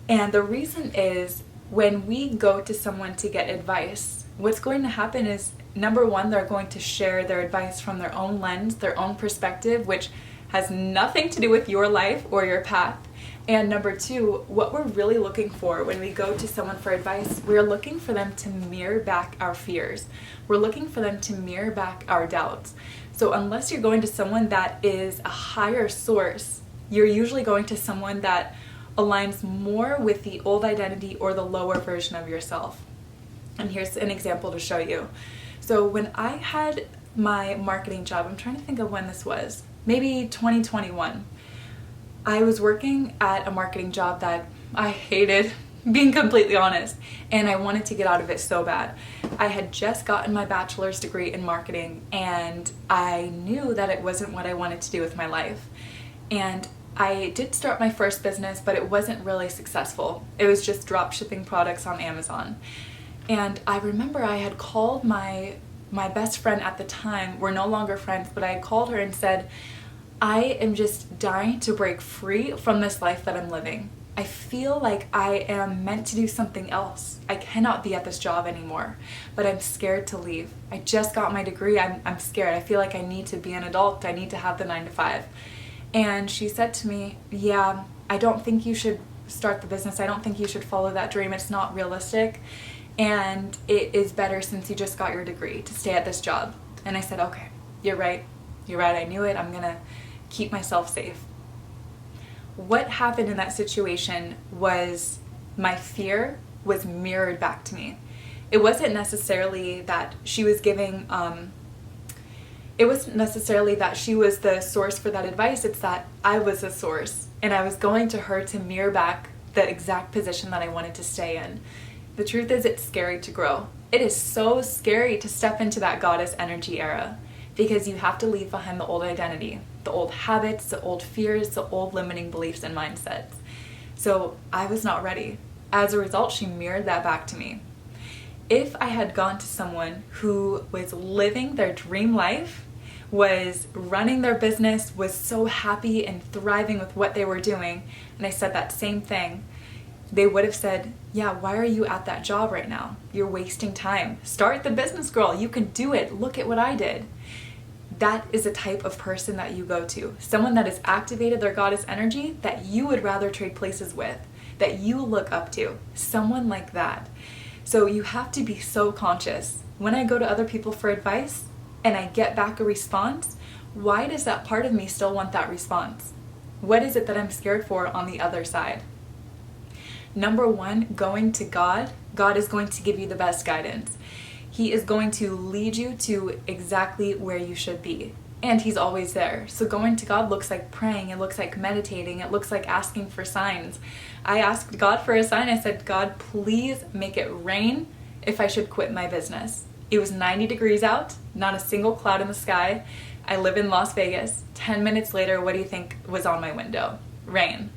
And the reason is, when we go to someone to get advice, what's going to happen is, number one, they're going to share their advice from their own lens, their own perspective, which has nothing to do with your life or your path. And number two, what we're really looking for when we go to someone for advice, we're looking for them to mirror back our fears. We're looking for them to mirror back our doubts. So unless you're going to someone that is a higher source, you're usually going to someone that aligns more with the old identity or the lower version of yourself. And here's an example to show you. So when I had my marketing job, I'm trying to think of when this was, maybe 2021. I was working at a marketing job that I hated, being completely honest, and I wanted to get out of it so bad. I had just gotten my bachelor's degree in marketing, and I knew that it wasn't what I wanted to do with my life. And I did start my first business, but it wasn't really successful. It was just drop shipping products on Amazon. And I remember I had called my best friend at the time. We're no longer friends, but I had called her and said, I am just dying to break free from this life that I'm living. I feel like I am meant to do something else. I cannot be at this job anymore, but I'm scared to leave. I just got my degree. I'm scared. I feel like I need to be an adult. I need to have the 9-to-5. And she said to me, yeah, I don't think you should start the business. I don't think you should follow that dream. It's not realistic. And it is better, since you just got your degree, to stay at this job. And I said, okay, you're right. You're right. I knew it. I'm going to keep myself safe. What happened in that situation was my fear was mirrored back to me. It wasn't necessarily that she was giving, it wasn't necessarily that she was the source for that advice. It's that I was the source, and I was going to her to mirror back the exact position that I wanted to stay in. The truth is, it's scary to grow. It is so scary to step into that goddess energy era, because you have to leave behind the old identity, the old habits, the old fears, the old limiting beliefs and mindsets. So I was not ready. As a result, she mirrored that back to me. If I had gone to someone who was living their dream life, was running their business, was so happy and thriving with what they were doing, and I said that same thing, they would have said, yeah, why are you at that job right now? You're wasting time. Start the business, girl. You can do it. Look at what I did. That is a type of person that you go to. Someone that has activated their goddess energy that you would rather trade places with, that you look up to. Someone like that. So you have to be so conscious. When I go to other people for advice and I get back a response, why does that part of me still want that response? What is it that I'm scared for on the other side? Number one, going to God. God is going to give you the best guidance. He is going to lead you to exactly where you should be. And He's always there. So going to God looks like praying. It looks like meditating. It looks like asking for signs. I asked God for a sign. I said, God, please make it rain if I should quit my business. It was 90 degrees out, not a single cloud in the sky. I live in Las Vegas. 10 minutes later, what do you think was on my window? Rain.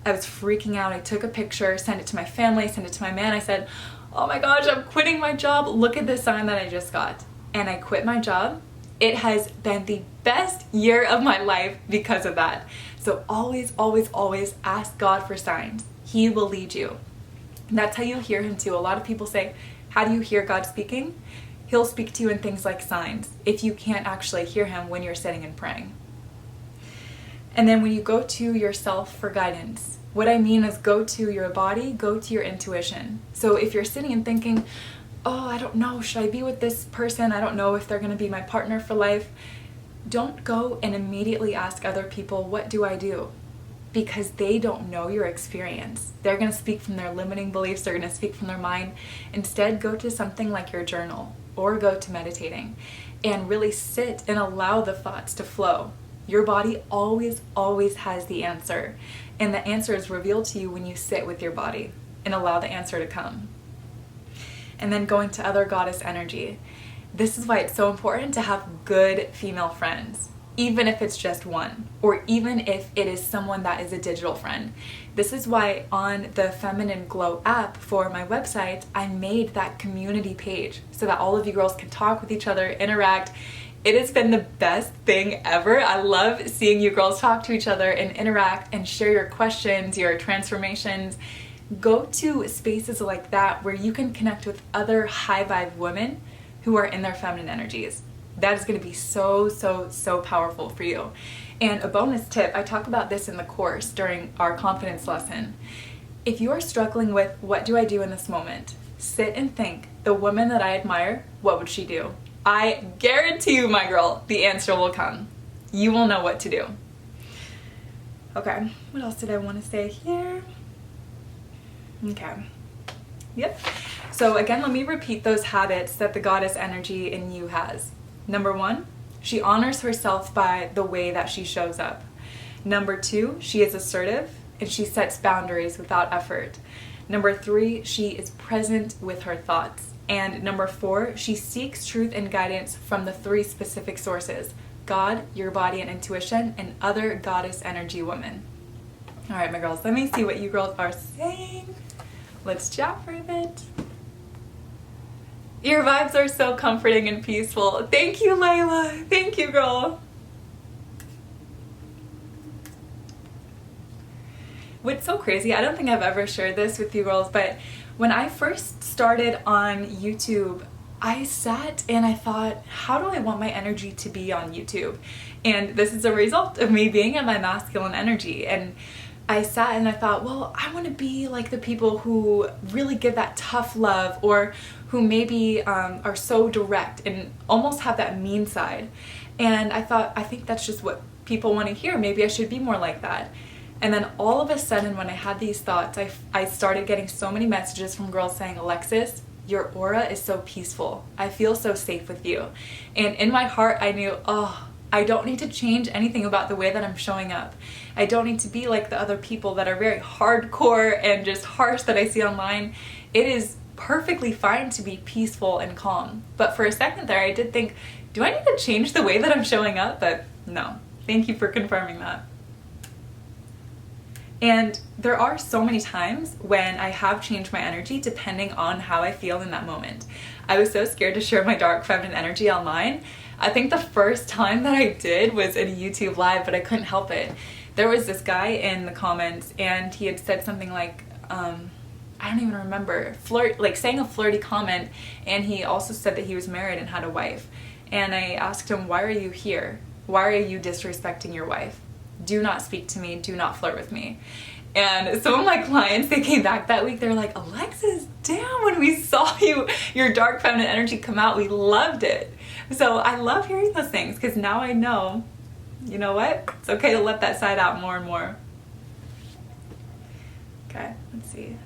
I was freaking out. I took a picture, sent it to my family, sent it to my man. I said, oh my gosh, I'm quitting my job. Look at this sign that I just got. And I quit my job. It has been the best year of my life because of that. So always, always, always ask God for signs. He will lead you. And that's how you hear Him too. A lot of people say, how do you hear God speaking? He'll speak to you in things like signs, if you can't actually hear Him when you're sitting and praying. And then when you go to yourself for guidance, what I mean is go to your body, go to your intuition. So if you're sitting and thinking, oh, I don't know, should I be with this person? I don't know if they're going to be my partner for life. Don't go and immediately ask other people, what do I do? Because they don't know your experience. They're going to speak from their limiting beliefs. They're going to speak from their mind. Instead, go to something like your journal or go to meditating and really sit and allow the thoughts to flow. Your body always, always has the answer. And the answer is revealed to you when you sit with your body and allow the answer to come. And then going to other goddess energy. This is why it's so important to have good female friends, even if it's just one, or even if it is someone that is a digital friend. This is why on the Feminine Glow app for my website, I made that community page so that all of you girls can talk with each other, interact. It has been the best thing ever. I love seeing you girls talk to each other and interact and share your questions, your transformations. Go to spaces like that where you can connect with other high vibe women who are in their feminine energies. That is going to be so, so, so powerful for you. And a bonus tip, I talk about this in the course during our confidence lesson. If you are struggling with what do I do in this moment, sit and think, the woman that I admire, what would she do? I guarantee you, my girl, the answer will come. You will know what to do. Okay, what else did I want to say here? Okay, yep. So again, let me repeat those habits that the goddess energy in you has. Number 1, she honors herself by the way that she shows up. Number 2, she is assertive and she sets boundaries without effort. Number 3, she is present with her thoughts. And number 4, she seeks truth and guidance from the 3 specific sources: God, your body and intuition, and other goddess energy women. All right, my girls, let me see what you girls are saying. Let's chat for a bit. Your vibes are so comforting and peaceful. Thank you, Layla. Thank you, girl. What's so crazy, I don't think I've ever shared this with you girls, but when I first started on YouTube, I sat and I thought, how do I want my energy to be on YouTube? And this is a result of me being in my masculine energy. And I sat and I thought, well, I want to be like the people who really give that tough love, or who maybe are so direct and almost have that mean side. And I thought, I think that's just what people want to hear. Maybe I should be more like that. And then all of a sudden, when I had these thoughts, I started getting so many messages from girls saying, Alexis, your aura is so peaceful. I feel so safe with you. And in my heart, I knew, oh, I don't need to change anything about the way that I'm showing up. I don't need to be like the other people that are very hardcore and just harsh that I see online. It is perfectly fine to be peaceful and calm. But for a second there, I did think, do I need to change the way that I'm showing up? But no, thank you for confirming that. And there are so many times when I have changed my energy depending on how I feel in that moment. I was so scared to share my dark feminine energy online. I think the first time that I did was in a YouTube live, but I couldn't help it. There was this guy in the comments and he had said something like, I don't even remember, saying a flirty comment, and he also said that he was married and had a wife. And I asked him, why are you here? Why are you disrespecting your wife? Do not speak to me, do not flirt with me. And some of my clients, they came back that week, they're like, Alexis, damn, when we saw your dark feminine energy come out, we loved it. So I love hearing those things, because now I know, you know what? It's okay to let that side out more and more. Okay, let's see.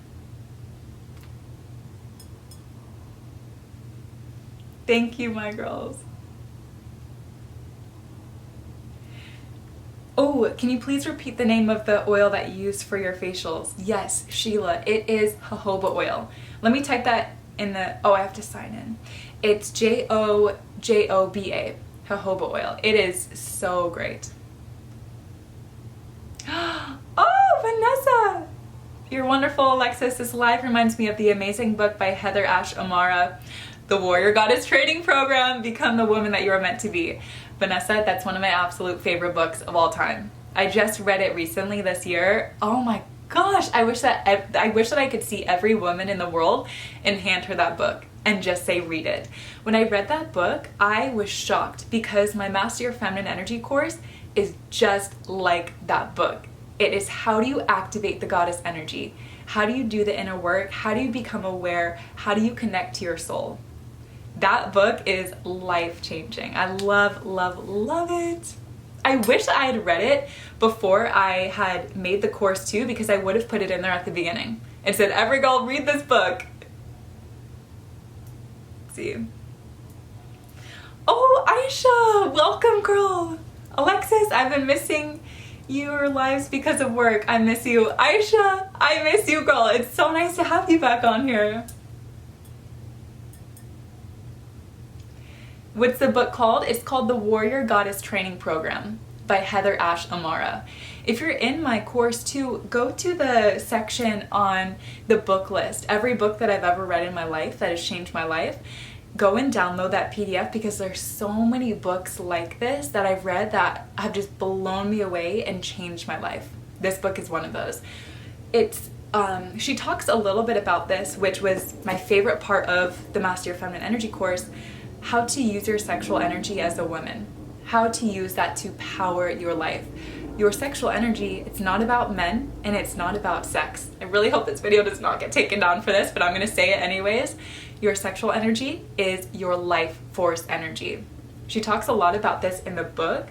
Thank you, my girls. Oh, can you please repeat the name of the oil that you use for your facials? Yes, Sheila, it is jojoba oil. Let me type that in the, oh, I have to sign in. It's Jojoba, jojoba oil. It is so great. Oh, Vanessa! You're wonderful, Alexis. This live reminds me of the amazing book by Heather Ash Amara, The Warrior Goddess Training Program, Become the Woman That You Are Meant to Be. Vanessa, that's one of my absolute favorite books of all time. I just read it recently this year. Oh my gosh, I wish that I could see every woman in the world and hand her that book and just say, read it. When I read that book, I was shocked because my Master Your Feminine Energy course is just like that book. It is, how do you activate the goddess energy? How do you do the inner work? How do you become aware? How do you connect to your soul? That book is life-changing. I love, love, love it. I wish I had read it before I had made the course too, because I would have put it in there at the beginning and said, every girl, read this book. Let's see. Oh, Aisha, welcome, girl. Alexis, I've been missing your lives because of work. I miss you. Aisha, I miss you, girl. It's so nice to have you back on here. What's the book called? It's called The Warrior Goddess Training Program by Heather Ash Amara. If you're in my course too, go to the section on the book list. Every book that I've ever read in my life that has changed my life, go and download that PDF, because there's so many books like this that I've read that have just blown me away and changed my life. This book is one of those. She talks a little bit about this, which was my favorite part of the Master Your Feminine Energy course, how to use your sexual energy as a woman, how to use that to power your life. Your sexual energy, it's not about men and it's not about sex. I really hope this video does not get taken down for this, but I'm going to say it anyways. Your sexual energy is your life force energy. She talks a lot about this in the book.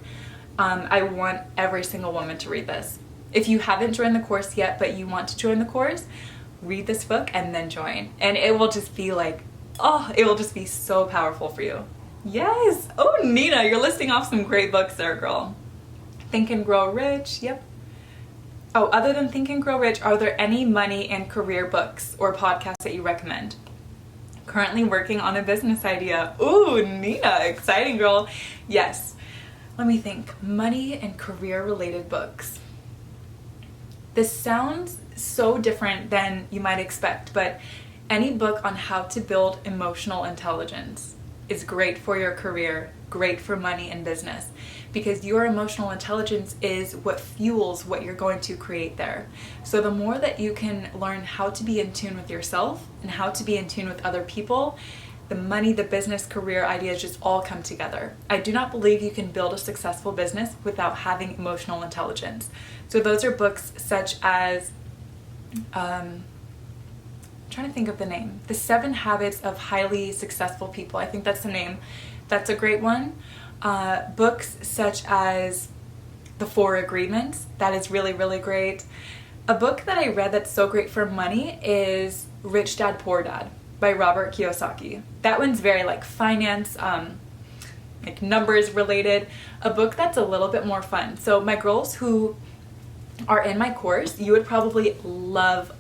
I want every single woman to read this. If you haven't joined the course yet, but you want to join the course, read this book and then join. And it will just be like, oh, it will just be so powerful for you. Yes. Oh, Nina, you're listing off some great books there, girl. Think and Grow Rich. Yep. Oh, other than Think and Grow Rich, are there any money and career books or podcasts that you recommend? Currently working on a business idea. Ooh, Nina, exciting, girl. Yes. Let me think. Money and career related books. This sounds so different than you might expect, but any book on how to build emotional intelligence is great for your career, great for money and business, because your emotional intelligence is what fuels what you're going to create there. So the more that you can learn how to be in tune with yourself and how to be in tune with other people, the money, the business, career ideas just all come together. I do not believe you can build a successful business without having emotional intelligence. So those are books such as, I'm trying to think of the name, The 7 Habits of Highly Successful People. I think that's the name. That's a great one. Books such as The 4 Agreements. That is really, really great. A book that I read that's so great for money is Rich Dad, Poor Dad by Robert Kiyosaki. That one's very like finance, like numbers related. A book that's a little bit more fun. So my girls who are in my course, you would probably love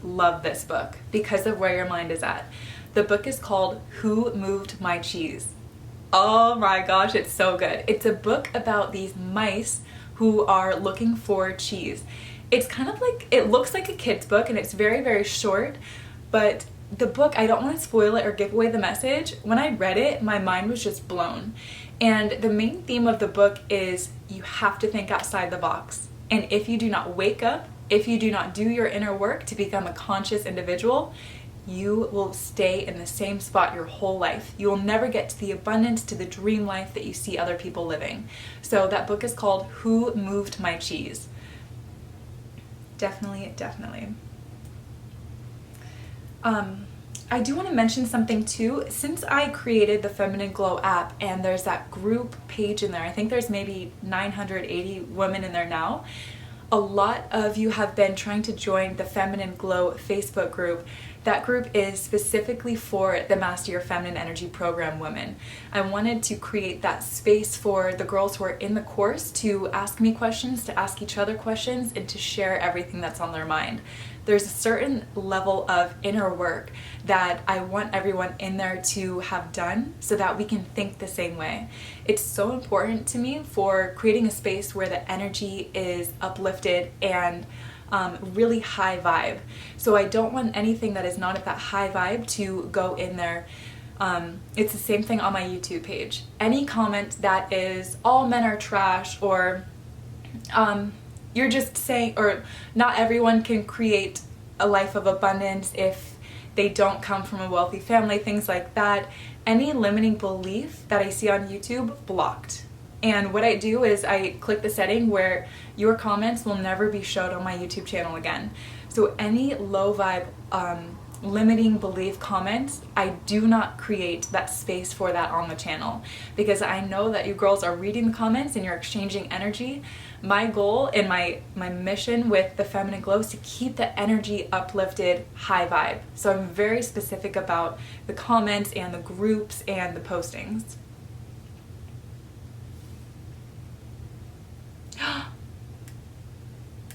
this book because of where your mind is at. The book is called Who Moved My Cheese? Oh my gosh, it's so good. It's a book about these mice who are looking for cheese. It's kind of like, it looks like a kid's book and it's very, very short, but the book, I don't want to spoil it or give away the message. When I read it, my mind was just blown. And the main theme of the book is you have to think outside the box. And if you do not wake up, if you do not do your inner work to become a conscious individual, you will stay in the same spot your whole life. You will never get to the abundance, to the dream life that you see other people living. So that book is called Who Moved My Cheese? Definitely, definitely. I do want to mention something too. Since I created the Feminine Glow app and there's that group page in there, I think there's maybe 980 women in there now. A lot of you have been trying to join the Feminine Glow Facebook group. That group is specifically for the Master Your Feminine Energy program women. I wanted to create that space for the girls who are in the course to ask me questions, to ask each other questions, and to share everything that's on their mind. There's a certain level of inner work that I want everyone in there to have done so that we can think the same way. It's so important to me for creating a space where the energy is uplifted and really high vibe. So I don't want anything that is not at that high vibe to go in there. It's the same thing on my YouTube page. Any comment that is all men are trash, or you're just saying, or not everyone can create a life of abundance if they don't come from a wealthy family, things like that. Any limiting belief that I see on YouTube, blocked. And what I do is I click the setting where your comments will never be showed on my YouTube channel again. So any low vibe, limiting belief comments, I do not create that space for that on the channel, because I know that you girls are reading the comments and you're exchanging energy. My goal and my mission with the Feminine Glow is to keep the energy uplifted, high vibe. So I'm very specific about the comments and the groups and the postings.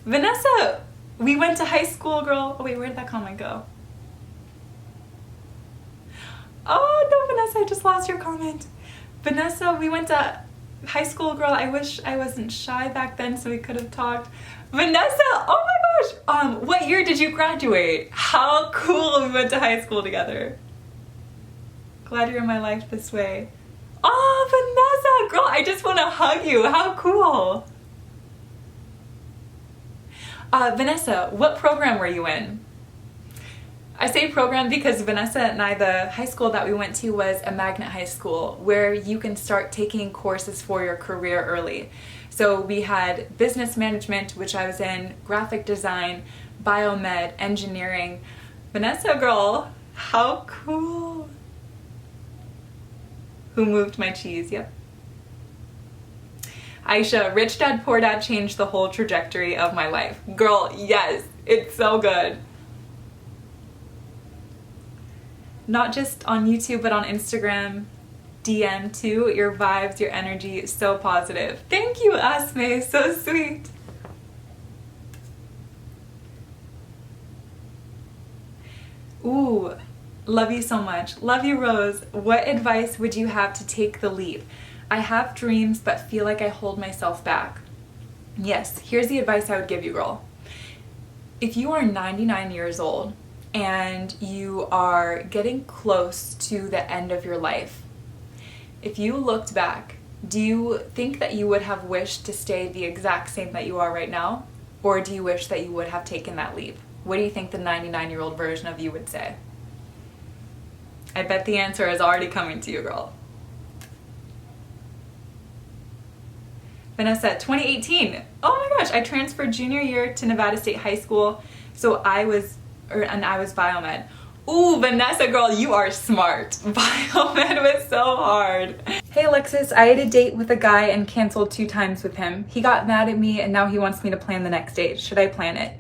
Vanessa, we went to high school, girl. Oh wait, where did that comment go? Oh no, Vanessa, I just lost your comment. Vanessa, we went to high school, girl. I wish I wasn't shy back then so we could have talked. Vanessa, oh my gosh. What year did you graduate? How cool we went to high school together. glad you're in my life this way. Oh, Vanessa, girl, I just want to hug you. How cool. Vanessa, what program were you in? I say program because Vanessa and I, the high school that we went to was a magnet high school where you can start taking courses for your career early. So we had business management, which I was in, graphic design, biomed, engineering. Vanessa, girl, how cool. Who moved my cheese? Yep. Aisha, Rich Dad Poor Dad changed the whole trajectory of my life. Girl, yes, it's so good. Not just on YouTube, but on Instagram, DM too. Your vibes, your energy is so positive. Thank you, Asme, so sweet. Ooh, love you so much. Love you, Rose. What advice would you have to take the leap? I have dreams, but feel like I hold myself back. Yes, here's the advice I would give you, girl. If you are 99 years old and you are getting close to the end of your life, if you looked back, do you think that you would have wished to stay the exact same that you are right now? Or do you wish that you would have taken that leap? What do you think the 99-year-old version of you would say? I bet the answer is already coming to you, girl. Vanessa, 2018. Oh my gosh, I transferred junior year to Nevada State High School, so I was biomed. Ooh, Vanessa, girl, you are smart. Biomed was so hard. Hey Alexis, I had a date with a guy and canceled 2 times with him. He got mad at me and now he wants me to plan the next date. Should I plan it?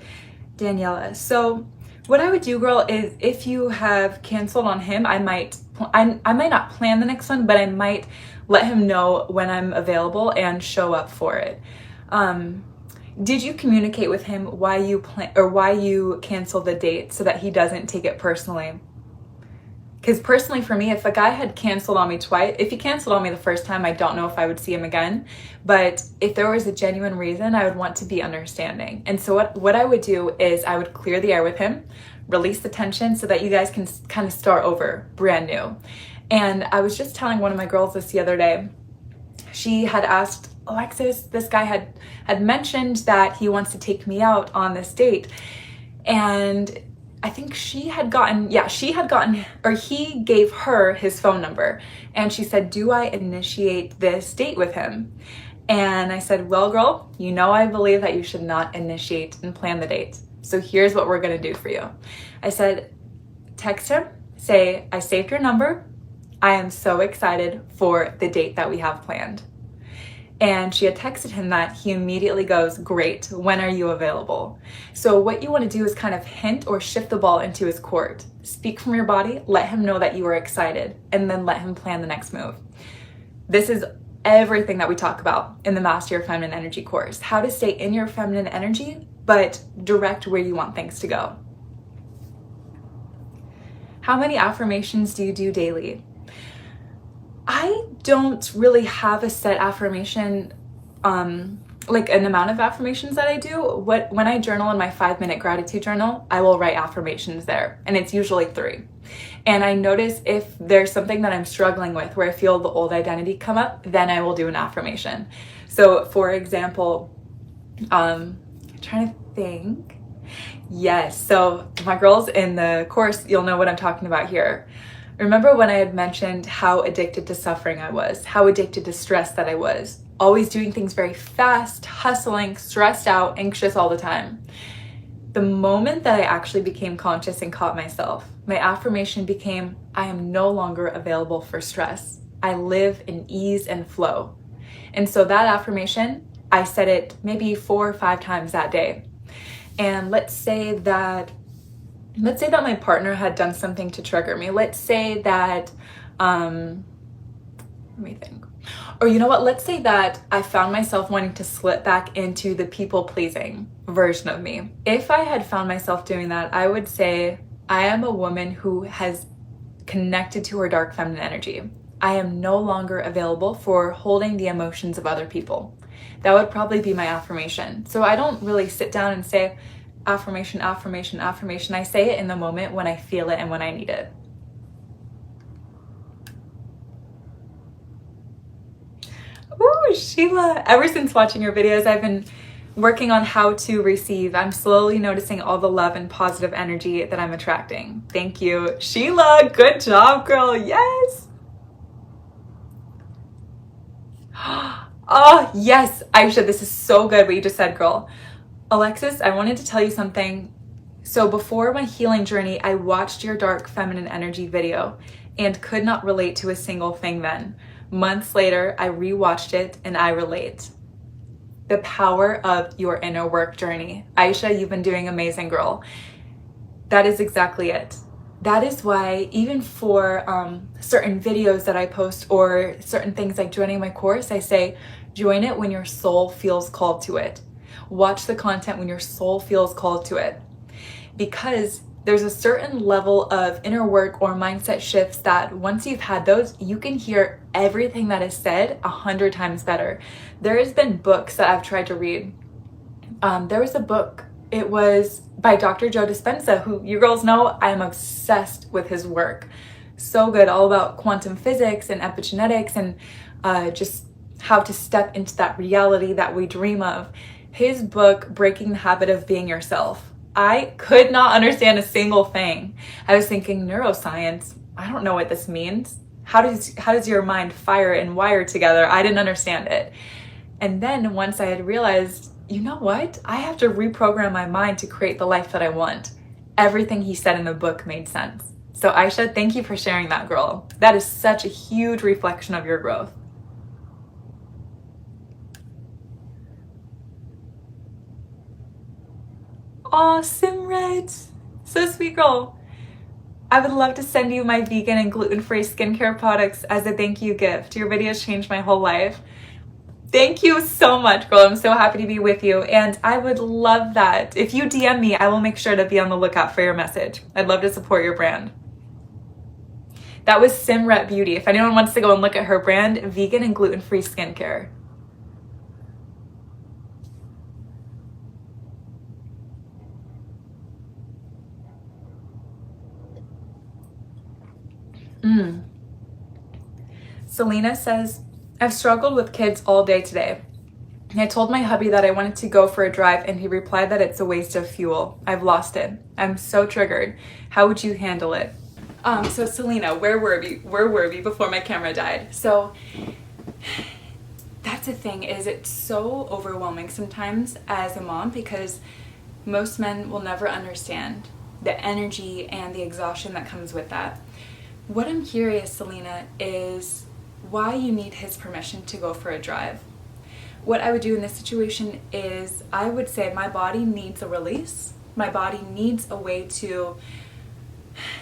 Daniela, so what I would do, girl, is if you have canceled on him, I might not plan the next one, but I might let him know when I'm available and show up for it. Did you communicate with him why you canceled the date so that he doesn't take it personally? Because personally for me, if a guy had canceled on me twice, if he canceled on me the first time, I don't know if I would see him again. But if there was a genuine reason, I would want to be understanding. And so what I would do is I would clear the air with him, release the tension so that you guys can kind of start over brand new. And I was just telling one of my girls this the other day. She had asked, Alexis, this guy had mentioned that he wants to take me out on this date. And I think he gave her his phone number. And she said, do I initiate this date with him? And I said, well, girl, you know I believe that you should not initiate and plan the date. So here's what we're gonna do for you. I said, text him, say, I saved your number. I am so excited for the date that we have planned. And she had texted him that. He immediately goes, great, when are you available? So what you want to do is kind of hint or shift the ball into his court. Speak from your body, let him know that you are excited, and then let him plan the next move. This is everything that we talk about in the Master Your Feminine Energy course. How to stay in your feminine energy, but direct where you want things to go. How many affirmations do you do daily? I don't really have a set affirmation, like an amount of affirmations that I do. When I journal in my 5-minute gratitude journal, I will write affirmations there, and it's usually 3. And I notice if there's something that I'm struggling with where I feel the old identity come up, then I will do an affirmation. So for example, I'm trying to think. Yes, so my girls in the course, you'll know what I'm talking about here. Remember when I had mentioned how addicted to suffering I was, how addicted to stress that I was, always doing things very fast, hustling, stressed out, anxious all the time. The moment that I actually became conscious and caught myself, my affirmation became, I am no longer available for stress. I live in ease and flow. And so that affirmation, I said it maybe 4 or 5 times that day. And let's say that my partner had done something to trigger me. Let's say that, let me think. Or you know what, let's say that I found myself wanting to slip back into the people-pleasing version of me. If I had found myself doing that, I would say I am a woman who has connected to her dark feminine energy. I am no longer available for holding the emotions of other people. That would probably be my affirmation. So I don't really sit down and say, affirmation, affirmation, affirmation. I say it in the moment when I feel it and when I need it. Ooh, Sheila, ever since watching your videos, I've been working on how to receive. I'm slowly noticing all the love and positive energy that I'm attracting. Thank you. Sheila, good job, girl. Yes. Oh, yes. Aisha, this is so good what you just said, girl. Alexis, I wanted to tell you something. So before my healing journey, I watched your dark feminine energy video and could not relate to a single thing then. Months later, I rewatched it and I relate. The power of your inner work journey. Aisha, you've been doing amazing, girl. That is exactly it. That is why even for certain videos that I post or certain things like joining my course, I say, join it when your soul feels called to it. Watch the content when your soul feels called to it. Because there's a certain level of inner work or mindset shifts that once you've had those, you can hear everything that is said 100 times better. There has been books that I've tried to read. There was a book, it was by Dr. Joe Dispenza, who you girls know I am obsessed with his work. So good, all about quantum physics and epigenetics and just how to step into that reality that we dream of. His book, Breaking the Habit of Being Yourself. I could not understand a single thing. I was thinking, neuroscience, I don't know what this means. How does your mind fire and wire together? I didn't understand it. And then once I had realized, you know what? I have to reprogram my mind to create the life that I want. Everything he said in the book made sense. So Aisha, thank you for sharing that, girl. That is such a huge reflection of your growth. Aw, Simret, so sweet, girl. I would love to send you my vegan and gluten-free skincare products as a thank you gift. Your videos changed my whole life. Thank you so much, girl. I'm so happy to be with you. And I would love that. If you DM me, I will make sure to be on the lookout for your message. I'd love to support your brand. That was Simret Beauty. If anyone wants to go and look at her brand, vegan and gluten-free skincare. Selena says, I've struggled with kids all day today. I told my hubby that I wanted to go for a drive and he replied that it's a waste of fuel. I've lost it. I'm so triggered. How would you handle it? So Selena, where were we before my camera died? So that's the thing, is it's so overwhelming sometimes as a mom because most men will never understand the energy and the exhaustion that comes with that. What I'm curious, Selena, is why you need his permission to go for a drive. What I would do in this situation is I would say my body needs a release. My body needs a way to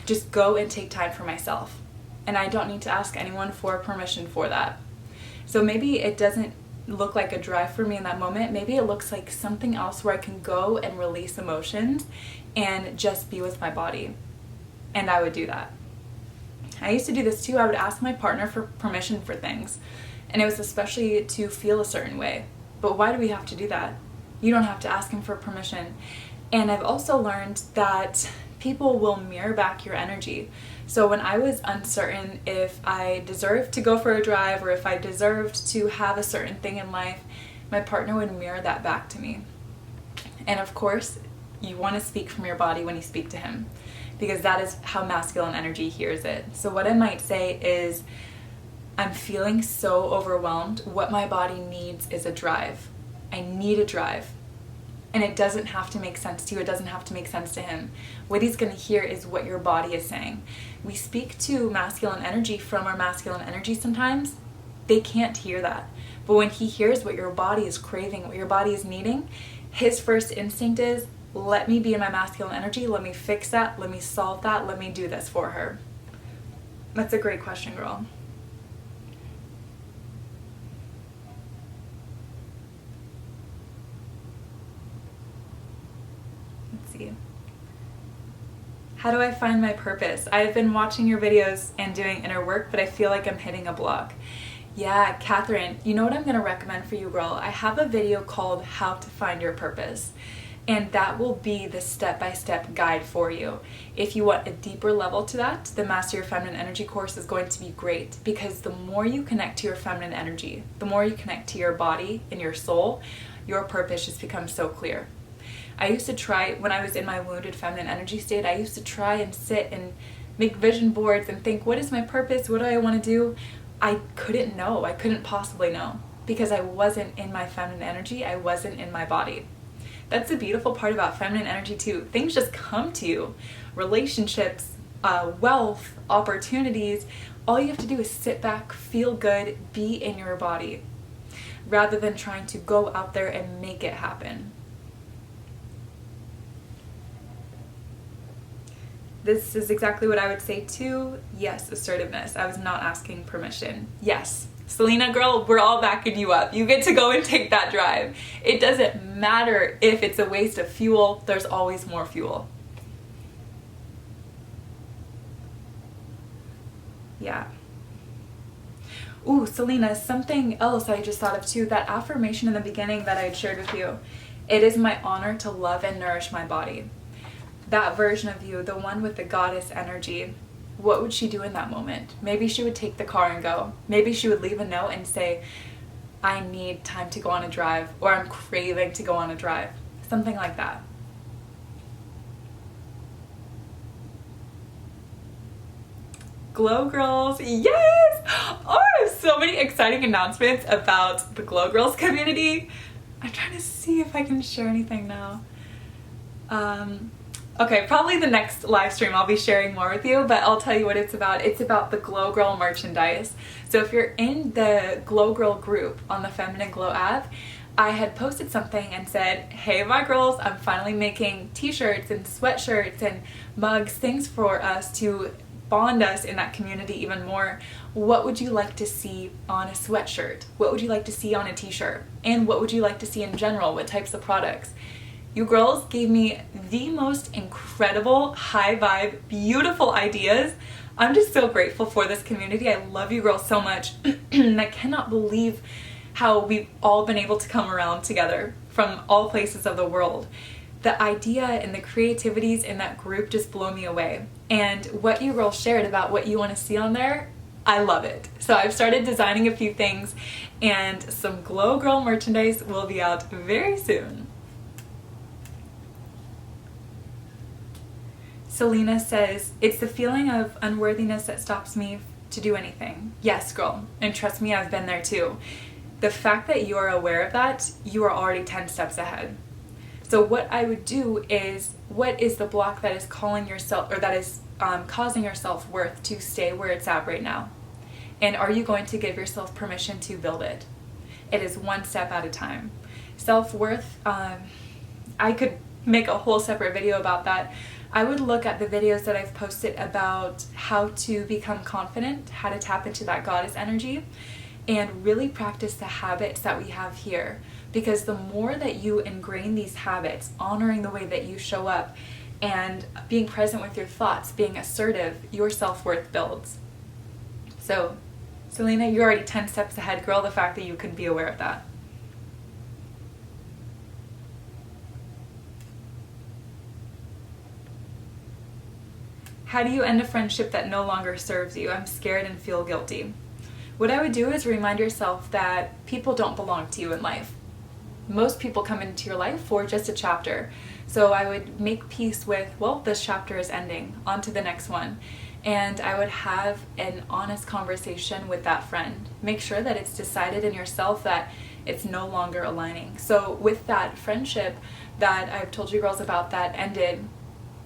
just go and take time for myself. And I don't need to ask anyone for permission for that. So maybe it doesn't look like a drive for me in that moment. Maybe it looks like something else where I can go and release emotions and just be with my body. And I would do that. I used to do this too. I would ask my partner for permission for things. And it was especially to feel a certain way. But why do we have to do that? You don't have to ask him for permission. And I've also learned that people will mirror back your energy. So when I was uncertain if I deserved to go for a drive or if I deserved to have a certain thing in life, my partner would mirror that back to me. And of course, you want to speak from your body when you speak to him, because that is how masculine energy hears it. So what I might say is, I'm feeling so overwhelmed. What my body needs is a drive. I need a drive. And it doesn't have to make sense to you. It doesn't have to make sense to him. What he's going to hear is what your body is saying. We speak to masculine energy from our masculine energy sometimes. They can't hear that. But when he hears what your body is craving, what your body is needing, his first instinct is, let me be in my masculine energy. Let me fix that. Let me solve that. Let me do this for her. That's a great question, girl. How do I find my purpose? I've been watching your videos and doing inner work, but I feel like I'm hitting a block. Yeah, Catherine, you know what I'm going to recommend for you, girl? I have a video called How to Find Your Purpose. And that will be the step-by-step guide for you. If you want a deeper level to that, the Master Your Feminine Energy course is going to be great, because the more you connect to your feminine energy, the more you connect to your body and your soul, your purpose just becomes so clear. I used to try, when I was in my wounded feminine energy state, I used to try and sit and make vision boards and think, what is my purpose? What do I want to do? I couldn't know. I couldn't possibly know, because I wasn't in my feminine energy. I wasn't in my body. That's the beautiful part about feminine energy too. Things just come to you. Relationships, wealth, opportunities. All you have to do is sit back, feel good, be in your body, rather than trying to go out there and make it happen. This is exactly what I would say too. Yes, assertiveness. I was not asking permission. Yes. Selena girl, we're all backing you up. You get to go and take that drive. It doesn't matter if it's a waste of fuel, there's always more fuel. Yeah. Ooh, Selena, something else I just thought of too, that affirmation in the beginning that I had shared with you. It is my honor to love and nourish my body. That version of you, the one with the goddess energy, what would she do in that moment? Maybe she would take the car and go. Maybe she would leave a note and say, I need time to go on a drive, or I'm craving to go on a drive. Something like that. Glow Girls, yes! Oh, I have so many exciting announcements about the Glow Girls community. I'm trying to see if I can share anything now. Okay, probably the next live stream I'll be sharing more with you, but I'll tell you what it's about. It's about the Glow Girl merchandise. So if you're in the Glow Girl group on the Feminine Glow app, I had posted something and said, hey my girls, I'm finally making t-shirts and sweatshirts and mugs, things for us to bond us in that community even more. What would you like to see on a sweatshirt? What would you like to see on a t-shirt? And what would you like to see in general? What types of products? You girls gave me the most incredible, high vibe, beautiful ideas. I'm just so grateful for this community. I love you girls so much. And I cannot believe how we've all been able to come around together from all places of the world. The idea and the creativities in that group just blow me away. And what you girls shared about what you want to see on there, I love it. So I've started designing a few things, and some Glow Girl merchandise will be out very soon. Selena says, it's the feeling of unworthiness that stops me to do anything. Yes, girl, and trust me, I've been there too. The fact that you are aware of that, you are already 10 steps ahead. So what I would do is, what is the block that is calling yourself, or that is causing your self-worth to stay where it's at right now? And are you going to give yourself permission to build it? It is one step at a time. Self-worth, I could make a whole separate video about that. I would look at the videos that I've posted about how to become confident, how to tap into that goddess energy, and really practice the habits that we have here. Because the more that you ingrain these habits, honoring the way that you show up, and being present with your thoughts, being assertive, your self-worth builds. So, Selena, you're already 10 steps ahead, girl, the fact that you can be aware of that. How do you end a friendship that no longer serves you? I'm scared and feel guilty. What I would do is remind yourself that people don't belong to you in life. Most people come into your life for just a chapter. So I would make peace with, well, this chapter is ending, on to the next one. And I would have an honest conversation with that friend. Make sure that it's decided in yourself that it's no longer aligning. So with that friendship that I've told you girls about that ended,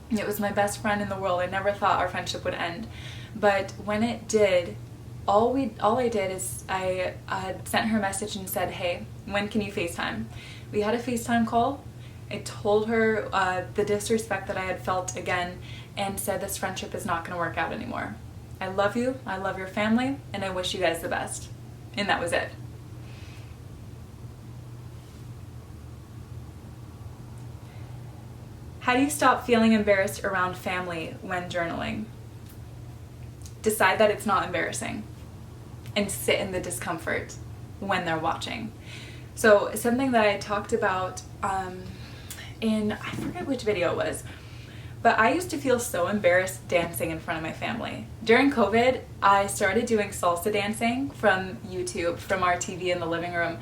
it was my best friend in the world. I never thought our friendship would end. But when it did, all I did is I sent her a message and said, hey, when can you FaceTime? We had a FaceTime call. I told her the disrespect that I had felt again, and said this friendship is not going to work out anymore. I love you, I love your family, and I wish you guys the best. And that was it. How do you stop feeling embarrassed around family when journaling? Decide that it's not embarrassing and sit in the discomfort when they're watching. So something that I talked about in, I forget which video it was, but I used to feel so embarrassed dancing in front of my family. During COVID, I started doing salsa dancing from YouTube, from our TV in the living room.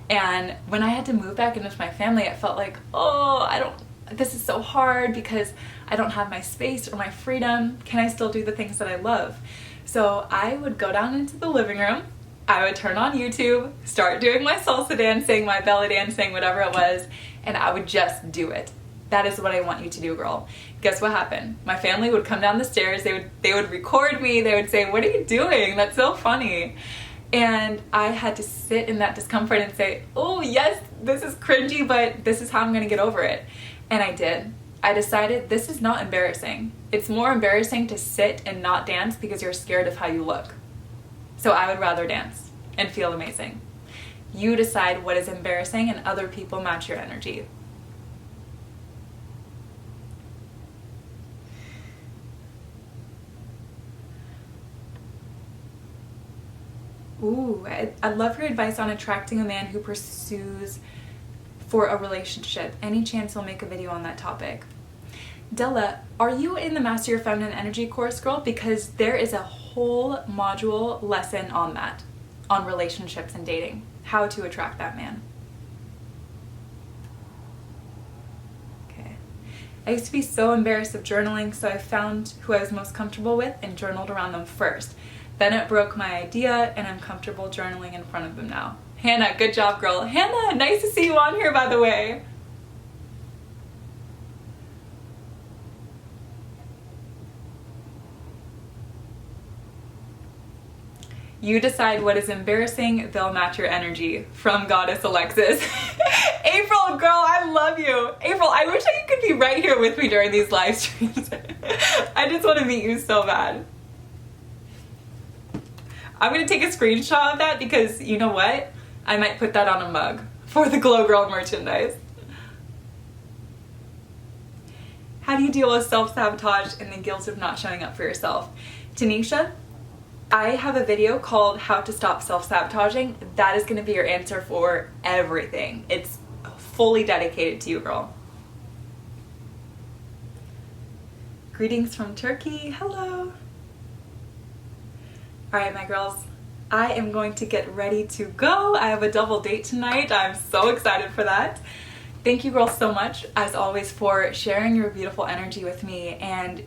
And when I had to move back in with my family, I felt like, oh, this is so hard because I don't have my space or my freedom. Can I still do the things that I love? So I would go down into the living room, I would turn on YouTube, start doing my salsa dancing, my belly dancing, whatever it was, and I would just do it. That is what I want you to do, girl. Guess what happened? My family would come down the stairs, they would record me, they would say, what are you doing? That's so funny. And I had to sit in that discomfort and say, oh yes, this is cringy, but this is how I'm gonna get over it. And I did. I decided this is not embarrassing. It's more embarrassing to sit and not dance because you're scared of how you look. So I would rather dance and feel amazing. You decide what is embarrassing and other people match your energy. Ooh, I love your advice on attracting a man who pursues for a relationship. Any chance we'll make a video on that topic? Della, are you in the Master Your Feminine Energy course, girl? Because there is a whole module lesson on that, on relationships and dating, how to attract that man. Okay. I used to be so embarrassed of journaling, so I found who I was most comfortable with and journaled around them first. Then it broke my idea and I'm comfortable journaling in front of them now. Hannah, good job, girl. Hannah, nice to see you on here, by the way. You decide what is embarrassing, they'll match your energy. From Goddess Alexis. April, girl, I love you. April, I wish you could be right here with me during these live streams. I just want to meet you so bad. I'm gonna take a screenshot of that because you know what? I might put that on a mug for the Glow Girl merchandise. How do you deal with self-sabotage and the guilt of not showing up for yourself? Tanisha, I have a video called How to Stop Self-Sabotaging. That is gonna be your answer for everything. It's fully dedicated to you, girl. Greetings from Turkey, hello. All right, my girls, I am going to get ready to go. I have a double date tonight. I'm so excited for that. Thank you, girls, so much, as always, for sharing your beautiful energy with me and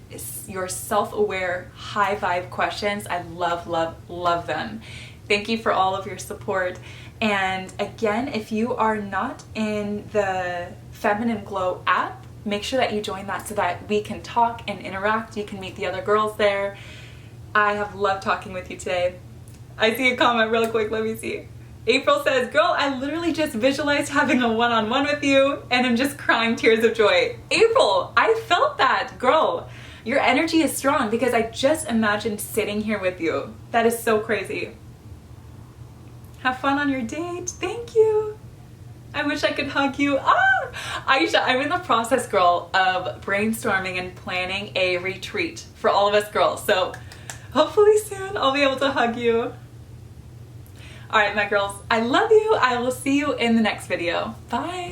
your self-aware, high-vibe questions. I love, love, love them. Thank you for all of your support. And again, if you are not in the Feminine Glow app, make sure that you join that so that we can talk and interact. You can meet the other girls there. I have loved talking with you today. I see a comment real quick, let me see. April says, girl, I literally just visualized having a one-on-one with you and I'm just crying tears of joy. April, I felt that, girl. Your energy is strong because I just imagined sitting here with you. That is so crazy. Have fun on your date. Thank you. I wish I could hug you. Ah, Aisha, I'm in the process, girl, of brainstorming and planning a retreat for all of us girls. So hopefully soon I'll be able to hug you. All right, my girls, I love you. I will see you in the next video. Bye.